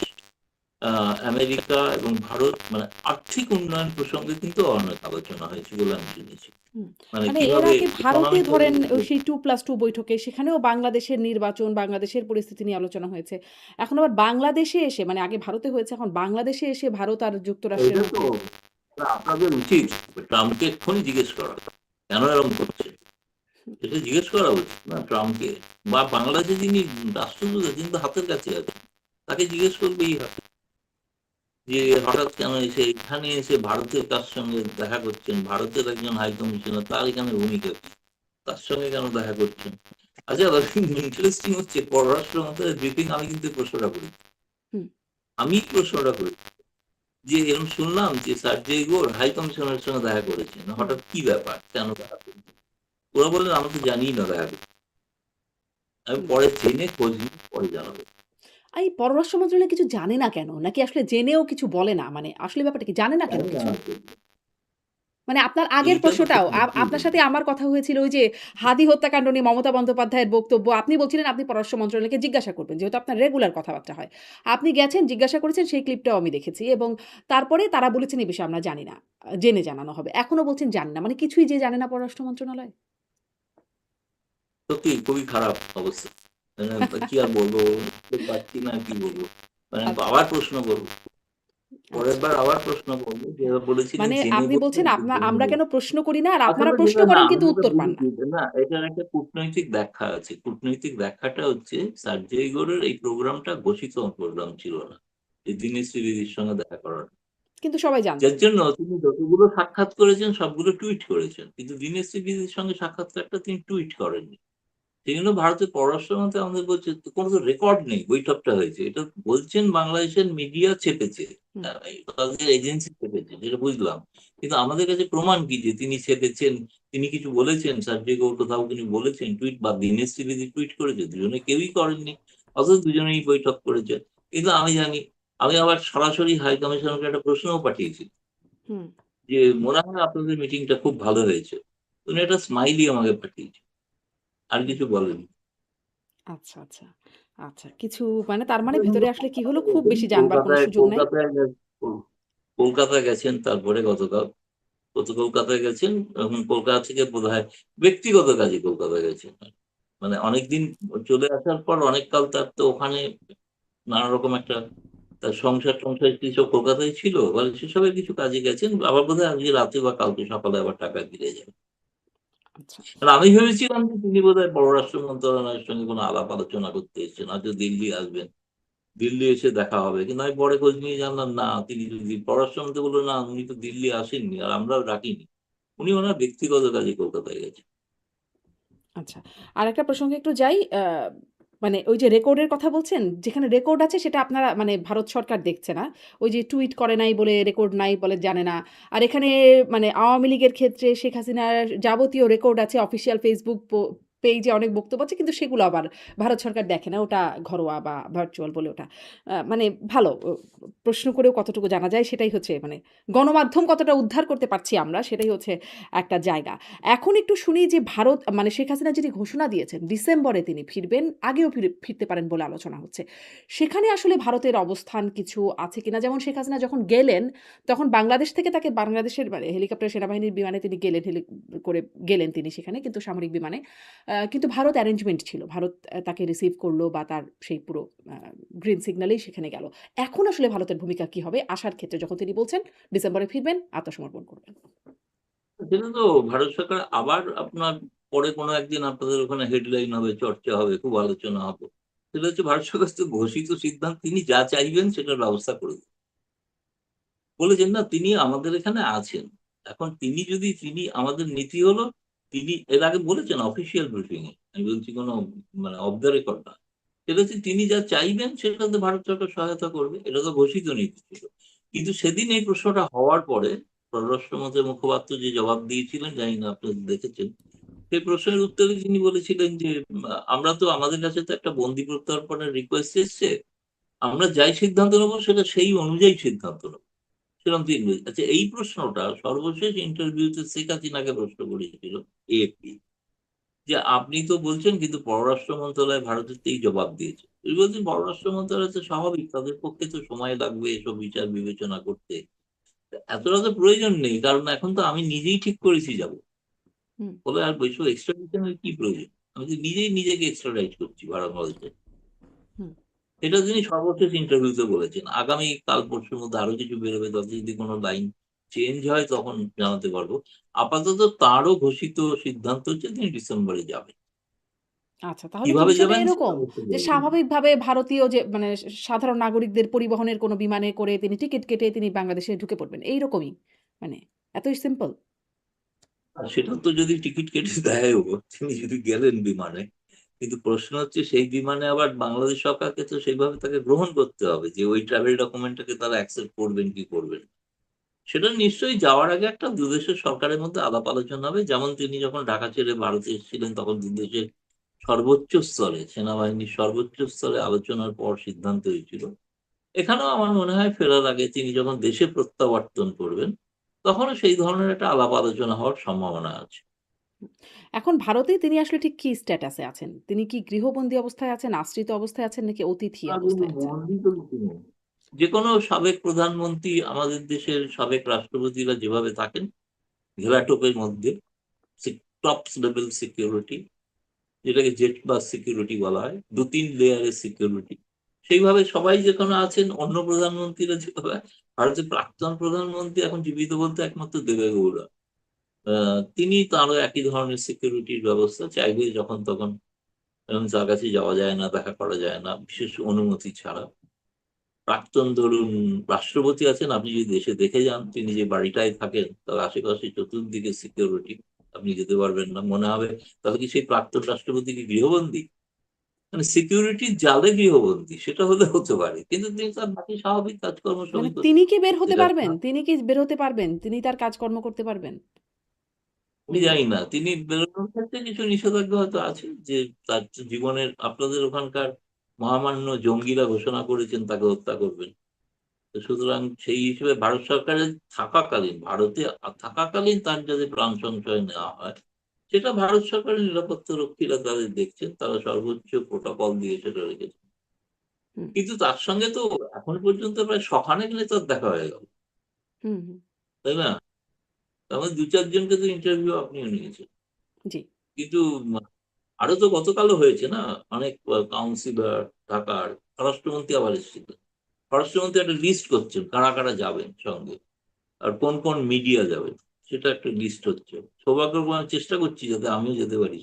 Speaker 1: আমেরিকা এবং ভারত, মানে আর্থিক উন্নয়ন প্রসঙ্গে কিন্তু অনেক আলোচনা হয়েছে বলে আমি শুনেছি।
Speaker 2: হুম।
Speaker 1: মানে
Speaker 2: মানে এর
Speaker 1: কিভাবে
Speaker 2: আগে ভারতে
Speaker 1: ইকোনমিক্যাল।
Speaker 2: ধরেন ওই সেই 2+2 বৈঠকে সেখানেও বাংলাদেশের নির্বাচন, বাংলাদেশের পরিস্থিতি নিয়ে আলোচনা হয়েছে। এখন আবার বাংলাদেশে এসে মানে আগে ভারতে হয়েছে, এখন বাংলাদেশে এসে ভারত আর যুক্তরাষ্ট্রের
Speaker 1: এটা তো
Speaker 2: মধ্যে
Speaker 1: আপনাদের উচিত ট্রাম্পকে এক্ষুনি জিজ্ঞেস করা, কেন এরকম করছে। এটা জিজ্ঞেস করা উচিত না ট্রাম্পকে, বা বাংলাদেশে যিনি রাষ্ট্রদূত কিন্তু হাতের কাছে আছেন, তাকে জিজ্ঞেস করবেই হবে যে হঠাৎ কেন এসে এখানে এসে ভারতের কার সঙ্গে দেখা করছেন, ভারতের একজন হাই কমিশনার, তার এখানে ভূমিকা কি, তার সঙ্গে কেন দেখা করছেন। আচ্ছা, ইন্টারেস্টিং হচ্ছে পররাষ্ট্র মন্ত্রণালয়ের ব্রিফিং আমি কিন্তু প্রশ্নটা করি,
Speaker 2: হুম,
Speaker 1: আমি প্রশ্নটা করি যে এরকম শুনলাম যে সার্জেই গোর হাই কমিশনারের সঙ্গে দেখা করেছেন,
Speaker 2: হুম,
Speaker 1: হঠাৎ কি ব্যাপার, কেন দেখা করেছেন। ওরা বললেন আমরা তো জানিই না দেখা করছি। আমি
Speaker 2: হুম।
Speaker 1: পরে জেনে খোঁজ নিয়ে পরে জানাবো।
Speaker 2: এই পররাষ্ট্র মন্ত্রণালয় কিছু জানে না কেন? নাকি আসলে জেনেও কিছু বলে না? মানে আসলে ব্যাপারটা কি? জানে না কেন
Speaker 1: জানি না
Speaker 2: কিছু?
Speaker 1: আসলে।
Speaker 2: মানে আপনার আগের
Speaker 1: এইটা তো খুব
Speaker 2: প্রশ্নটাও
Speaker 1: অদ্ভুত।
Speaker 2: আপনার সাথে আমার কথা হয়েছিল ওই যে হাদি হত্যাকাণ্ড নিয়ে মমতা বন্দ্যোপাধ্যায়ের বক্তব্য। আপনি বলছিলেন আপনি পররাষ্ট্র মন্ত্রণালয়কে জিজ্ঞাসা করবেন। যেহেতু আপনার রেগুলার কথাবার্তা হয়। আপনি গেছেন, জিজ্ঞাসা করেছেন, সেই ক্লিপটাও আমি দেখেছি এবং তারপরে তারা বলেছেন এই বিষয়ে আমরা জানি না। জেনে জানানো হবে। এখনো বলছেন জানি না। মানে কিছুই যে জানে না পররাষ্ট্র মন্ত্রণালয়?
Speaker 1: সত্যি খুবই খারাপ অবস্থা। মানে কি আর বলবো, বুঝতে পারছি না কি বলবো। মানে
Speaker 2: আচ্ছা,
Speaker 1: আবার প্রশ্ন করবো, পরের
Speaker 2: আচ্ছা।
Speaker 1: বার আবার প্রশ্ন করবো, যে
Speaker 2: হ্যাঁ।
Speaker 1: বলেছিলেন
Speaker 2: মানে
Speaker 1: জেনে
Speaker 2: আপনি
Speaker 1: বলবেন
Speaker 2: বলছেন
Speaker 1: কি জেনে
Speaker 2: আমরা কেন
Speaker 1: বলবেন।
Speaker 2: প্রশ্ন করি না আর আপনারা
Speaker 1: আসলে
Speaker 2: প্রশ্ন
Speaker 1: যেটা না,
Speaker 2: করেন
Speaker 1: আমি
Speaker 2: কিন্তু
Speaker 1: যেটা
Speaker 2: উত্তর পান না।
Speaker 1: বুঝেছি না, এটার একটা কূটনৈতিক ব্যাখ্যা আছে। কূটনৈতিক ব্যাখ্যাটা হচ্ছে সার্জেই গোরের এই প্রোগ্রামটা ঘোষিত প্রোগ্রাম ছিল না, এই দীনেশ ত্রিবেদীর সঙ্গে দেখা করার।
Speaker 2: কিন্তু সবাই
Speaker 1: যার
Speaker 2: জানতেন।
Speaker 1: জন্য তিনি যতগুলো সাক্ষাৎ করেছেন সবগুলো টুইট করেছেন, কিন্তু দীনেশ ত্রিবেদীর সঙ্গে সাক্ষাৎকারটা তিনি টুইট করেননি। সেজন্য ভারতের পররাষ্ট্র মন্ত্রী আমাদের বলছে কোনো তো রেকর্ড নেই বৈঠকটা হয়েছে, এটা বলছেন বাংলাদেশের মিডিয়া চেপেছে,
Speaker 2: হুম,
Speaker 1: তাদের এজেন্সি চেপেছে, যেটা বুঝলাম। কিন্তু আমাদের কাছে প্রমাণ কি যে তিনি চেপেছেন, তিনি কিছু বলেছেন, সার্জেই গৌর কোথাও তিনি বলেছেন টুইট, বা দীনেশ ত্রিবেদী টুইট করেছে, দুজনে কেউই করেননি। অথচ দুজনেই বৈঠক করেছে। কিন্তু আমি জানি, আমি আবার সরাসরি হাই কমিশনারকে একটা প্রশ্নও পাঠিয়েছি
Speaker 2: হুম।
Speaker 1: যে মনে হয় আপনাদের মিটিংটা খুব ভালো হয়েছে। উনি একটা স্মাইলি আমাকে পাঠিয়েছে, আর
Speaker 2: হুম।
Speaker 1: কিছু বলেন।
Speaker 2: আচ্ছা, আচ্ছা। আচ্ছা, কিছু মানে তার মানে ভিতরে আসলে কি হলো খুব বেশি জানবার কোনো
Speaker 1: কলকাতায়
Speaker 2: সুযোগ নাই।
Speaker 1: কলকাতায় কলকাতায় গেছেন, তারপরে গতকাল কলকাতায় গেছেন, এবং কলকাতা থেকে বোধহয় ব্যক্তিগত কাজে কলকাতায় গেছেন। মানে অনেকদিন চলে আসার পর অনেক কাল তার তো ওখানে নানা রকম একটা তার সংসার টংসার কি সব কলকাতায় ছিল, বলে সেসবের কিছু কাজে গেছেন, আবার বোধহয় আজকে রাতে বা কালকে সকালে আবার টাকা ফিরে যাবেন।
Speaker 2: আচ্ছা।
Speaker 1: আর আমি ভেবেছিলাম যে তিনি বোধহয় পররাষ্ট্র মন্ত্রণালয়ের সঙ্গে কোনো আলাপ আলোচনা করতে এসেছেন, হয়তো দিল্লি আসবেন, দিল্লি এসে দেখা হবে। কিন্তু আমি পরে খোঁজ নিয়ে জানলাম না, তিনি যদি পররাষ্ট্রমন্ত্রী বললো না, উনি তো দিল্লি আসেননি আর আমরাও ডাকিনি। উনি ওনার ব্যক্তিগত কাজে কলকাতায় গেছেন।
Speaker 2: আচ্ছা। আরেকটা প্রসঙ্গে একটু যাই। মানে ওই যে রেকর্ডের কথা বলছেন, যেখানে রেকর্ড আছে সেটা আপনারা মানে ভারত সরকার দেখছে না। ওই যে টুইট করে নাই বলে রেকর্ড নাই বলে জানে না। আর এখানে মানে আওয়ামী লীগের ক্ষেত্রে শেখ হাসিনার যাবতীয় রেকর্ড আছে অফিসিয়াল ফেসবুক পেইজে অনেক বক্তব্য আছে কিন্তু সেগুলো আবার ভারত সরকার দেখে না। ওটা ঘরোয়া বা ভার্চুয়াল বলে ওটা। মানে ভালো প্রশ্ন করেও কতটুকু জানা যায় সেটাই হচ্ছে মানে গণমাধ্যম কতটা উদ্ধার করতে পারছি আমরা সেটাই হচ্ছে একটা জায়গা। এখন একটু শুনি যে ভারত মানে শেখ হাসিনা যিনি ঘোষণা দিয়েছেন ডিসেম্বরে তিনি ফিরবেন, আগেও ফিরতে পারেন বলে আলোচনা হচ্ছে। সেখানে আসলে ভারতের অবস্থান কিছু আছে কিনা? যেমন শেখ হাসিনা যখন গেলেন, তখন বাংলাদেশ থেকে তাকে বাংলাদেশের মানে হেলিকপ্টার সেনাবাহিনীর বিমানে তিনি গেলেন, করে গেলেন তিনি সেখানে কিন্তু সামরিক বিমানে। কিন্তু ভারত অ্যারেঞ্জমেন্ট ছিল। ভারত তাকে রিসিভ করলো বা তার সেই পুরো আ গ্রিন সিগন্যালেই সেখানে গেল। এখন আসলে ভারতের ভূমিকা কি হবে আসার ক্ষেত্রে যখন তিনি বলছেন ডিসেম্বরে ফিরবেন, আত্মসমর্পণ করবেন?
Speaker 1: সেটা তো ভারত সরকার আবার আপনার পরে কোনো একদিন আপনাদের ওখানে হেডলাইন হবে, চর্চা হবে, খুব আলোচনা হবে। সেটা হচ্ছে ভারত সরকার তো ঘোষিত সিদ্ধান্ত, তিনি যা চাইবেন সেটার ব্যবস্থা করে দেবেন। বলেছেন না, তিনি আমাদের এখানে আছেন। এখন তিনি আমাদের নীতি হলো, তিনি এর আগে বলেছেন অফিসিয়াল ব্রিফিং এ, আমি বলছি কোনো মানে অফ দ্য রেকর্ড না। সেটা হচ্ছে তিনি যা চাইবেন সেটাতে ভারত সরকার সহায়তা করবে, এটা তো ঘোষিত নীতি ছিল। কিন্তু সেদিন এই প্রশ্নটা হওয়ার পরে পররাষ্ট্রমন্ত্রীর মুখপাত্র যে জবাব দিয়েছিলেন, জানি না আপনি দেখেছেন, সেই প্রশ্নের উত্তরে তিনি বলেছিলেন যে আমরা তো আমাদের কাছে তো একটা বন্দি প্রত্যর্পণের রিকোয়েস্ট এসছে, আমরা যাই সিদ্ধান্ত নেবো সেটা সেই অনুযায়ী সিদ্ধান্ত নেবো, সেরকম তিনি বলেছেন। আচ্ছা, এই প্রশ্নটা সর্বশেষ ইন্টারভিউতে শেখ হাসিনাকে প্রশ্ন করেছিল এএপি, যে আপনি তো বলছেন কিন্তু পররাষ্ট্র মন্ত্রণালয় ভারতের এই জবাব দিয়েছে। তিনি বলছেন পররাষ্ট্র মন্ত্রণালয় তো স্বাভাবিক, তাদের পক্ষে তো সময় লাগবে এসব বিচার বিবেচনা করতে, এতটা তো প্রয়োজন নেই, কারণ এখন তো আমি নিজেই ঠিক করেছি যাব।
Speaker 2: হুম।
Speaker 1: বলে আর বৈশ্ব এক্সট্রাডিশনের কি প্রয়োজন, আমি তো নিজেই নিজেকে এক্সট্রাডাইট করছি বাংলাদেশে।
Speaker 2: হুম।
Speaker 1: এটা তিনি সর্বশেষ ইন্টারভিউতে বলেছেন। আগামী কাল পরশুর মধ্যে আরো কিছু বেরোবে, তাতে যদি কোনো লাইন চেঞ্জ হয় তখন জানাতে পারবো। আপাতত তারও ঘোষিত সিদ্ধান্ত হচ্ছে তিনি ডিসেম্বরে যাবেন।
Speaker 2: আচ্ছা, তাহলে কি
Speaker 1: কিভাবে
Speaker 2: বিষয়টা
Speaker 1: যাবেন সেটা
Speaker 2: এরকম
Speaker 1: অবশ্য
Speaker 2: যে
Speaker 1: বলবেন না।
Speaker 2: স্বাভাবিকভাবে ভারতীয় যে মানে সাধারণ নাগরিকদের পরিবহনের কোনো বিমানে করে তিনি টিকিট কেটে তিনি বাংলাদেশে ঢুকে পড়বেন। এইরকমই? মানে এতই সিম্পল?
Speaker 1: আর সেটা তো যদি টিকিট কেটে দেয়ও, তিনি যদি গেলেন বিমানে, কিন্তু প্রশ্ন হচ্ছে সেই বিমানে আবার বাংলাদেশ সরকারকে তো সেইভাবে তাকে গ্রহণ করতে হবে যে ওই ট্রাভেল ডকুমেন্টটাকে তারা অ্যাকসেপ্ট করবেন কি করবেন না। সেটা নিশ্চয়ই যাওয়ার আগে একটা দুদেশের সরকারের মধ্যে আলাপ আলোচনা হবে, যেমন তিনি যখন ঢাকা ছেড়ে ভারতে এসেছিলেন তখন দুদেশের সর্বোচ্চ স্তরে, সেনাবাহিনীর সর্বোচ্চ স্তরে আলোচনার পর সিদ্ধান্ত হয়েছিল। এখানেও আমার মনে হয় ফেরার আগে তিনি যখন দেশে প্রত্যাবর্তন করবেন তখনও সেই ধরনের একটা আলাপ আলোচনা হওয়ার সম্ভাবনা আছে।
Speaker 2: এখন ভারতে তিনি আসলে ঠিক কি স্ট্যাটাসে আছেন? তিনি কি গৃহবন্দী অবস্থায় আছেন, আশ্রিত অবস্থায় আছেন নাকি অতিথি
Speaker 1: আর
Speaker 2: অবস্থায় আছেন?
Speaker 1: যে কোনো সাবেক প্রধানমন্ত্রী, আমাদের দেশের সাবেক রাষ্ট্রপতিরা যেভাবে থাকেন ঘেরাটোপের মধ্যে, টপ লেভেল সিকিউরিটি, যেটাকে জেট বাস সিকিউরিটি বলা হয়, ২-৩ লেয়ারের সিকিউরিটি, সেইভাবে সবাই যেখানে আছেন। অন্য প্রধানমন্ত্রীরা যেভাবে, ভারতের প্রাক্তন প্রধানমন্ত্রী এখন জীবিত বলতে একমাত্র দেবেগৌড়া, তিনি তারও একই ধরনের সিকিউরিটির ব্যবস্থা, চাইলে যখন তখন এবং যার কাছে যাওয়া যায় না, দেখা করা যায় না বিশেষ অনুমতি ছাড়া। প্রাক্তন ধরুন রাষ্ট্রপতি আছেন, আপনি যদি দেশে দেখে যান তিনি যে বাড়িটায় থাকেন তার আশেপাশে চতুর্দিকে সিকিউরিটি, আপনি যেতে পারবেন না, মনে হবে তাহলে কি সেই প্রাক্তন রাষ্ট্রপতি কি গৃহবন্দী, মানে সিকিউরিটির জালে গৃহবন্দী, সেটা হলে হতে পারে, কিন্তু তিনি তার বাকি স্বাভাবিক কাজকর্ম
Speaker 2: মানে
Speaker 1: সবই করছেন।
Speaker 2: তিনি কি বের হতে
Speaker 1: যেটা
Speaker 2: পারবেন? তিনি কি বের হতে পারবেন? তিনি তার কাজকর্ম করতে পারবেন?
Speaker 1: আমি
Speaker 2: মানে
Speaker 1: জানি না, তিনি বেরোনোর ক্ষেত্রে কিছু নিষেধাজ্ঞা হয়তো আছে, যে তার জীবনের, আপনাদের ওখানকার মহামান্য জঙ্গিরা ঘোষণা করেছেন তাকে হত্যা করবেন, তো সুতরাং সেই হিসেবে ভারত সরকারের থাকাকালীন, ভারতে থাকাকালীন তার যাতে প্রাণ সংশয় নেওয়া হয় সেটা ভারত সরকারের নিরাপত্তা রক্ষীরা তাদের দেখছেন, তারা সর্বোচ্চ প্রোটোকল দিয়ে সেটা রেখেছে।
Speaker 2: হুম,
Speaker 1: কিন্তু তার সঙ্গে তো এখন পর্যন্ত প্রায় শখানেক নেতার দেখা হয়ে গেল,
Speaker 2: হুম, হুম।
Speaker 1: তাই না? তার মধ্যে ২-৪ জনকে তো ইন্টারভিউ আপনিও নিয়েছেন,
Speaker 2: জি।
Speaker 1: কিন্তু আরো তো গতকালও হয়েছে না, অনেক কাউন্সিলর ঢাকার, স্বরাষ্ট্রমন্ত্রী আবার এসেছিল, স্বরাষ্ট্রমন্ত্রী একটা লিস্ট করছেন কারা কারা যাবেন সঙ্গে, আর কোন কোন মিডিয়া যাবে সেটা একটা লিস্ট হচ্ছে। সৌভাগ্যক্রমে আমি চেষ্টা করছি যাতে আমিও যেতে পারি।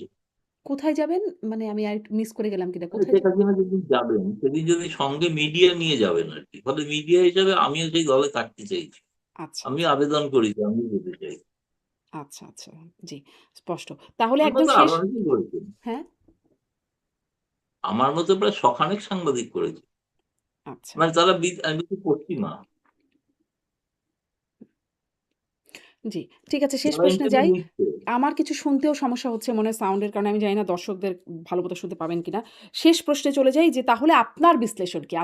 Speaker 2: কোথায় যাবেন? মানে আমি আরেকটু মিস করে গেলাম কিনা।
Speaker 1: মানে
Speaker 2: কোথায়
Speaker 1: শেখ হাসিনা যেদিন যাবেন সেদিন যদি সঙ্গে মিডিয়া নিয়ে যাবেন আর কি, ফলে মিডিয়া হিসাবে আমিও সেই দলে থাকতে চাইছি।
Speaker 2: আচ্ছা,
Speaker 1: আমি
Speaker 2: আচ্ছা।
Speaker 1: আবেদন করেছি, আমিও যেতে চাই।
Speaker 2: আচ্ছা, আচ্ছা। জি, স্পষ্ট। তাহলে
Speaker 1: আমার
Speaker 2: একদম
Speaker 1: মতো আরো
Speaker 2: শেষ
Speaker 1: অনেকেই করেছেন।
Speaker 2: হ্যাঁ?
Speaker 1: আমার মতো প্রায় শখানেক সাংবাদিক করেছে,
Speaker 2: আচ্ছা।
Speaker 1: মানে তারা আমি বলছি পশ্চিমা,
Speaker 2: জি, ঠিক আছে শেষ
Speaker 1: যারা
Speaker 2: প্রশ্নে
Speaker 1: ইন্টারভিউ
Speaker 2: যাই।
Speaker 1: নিচ্ছে।
Speaker 2: আমার কিছু শুনতেও সমস্যা হচ্ছে মনে হয় সাউন্ডের কারণে। আমি জানি না দর্শকদের ভালোমতো শুনতে পাবেন কিনা। শেষ প্রশ্নে চলে যাই যে তাহলে আপনার বিশ্লেষণ কি?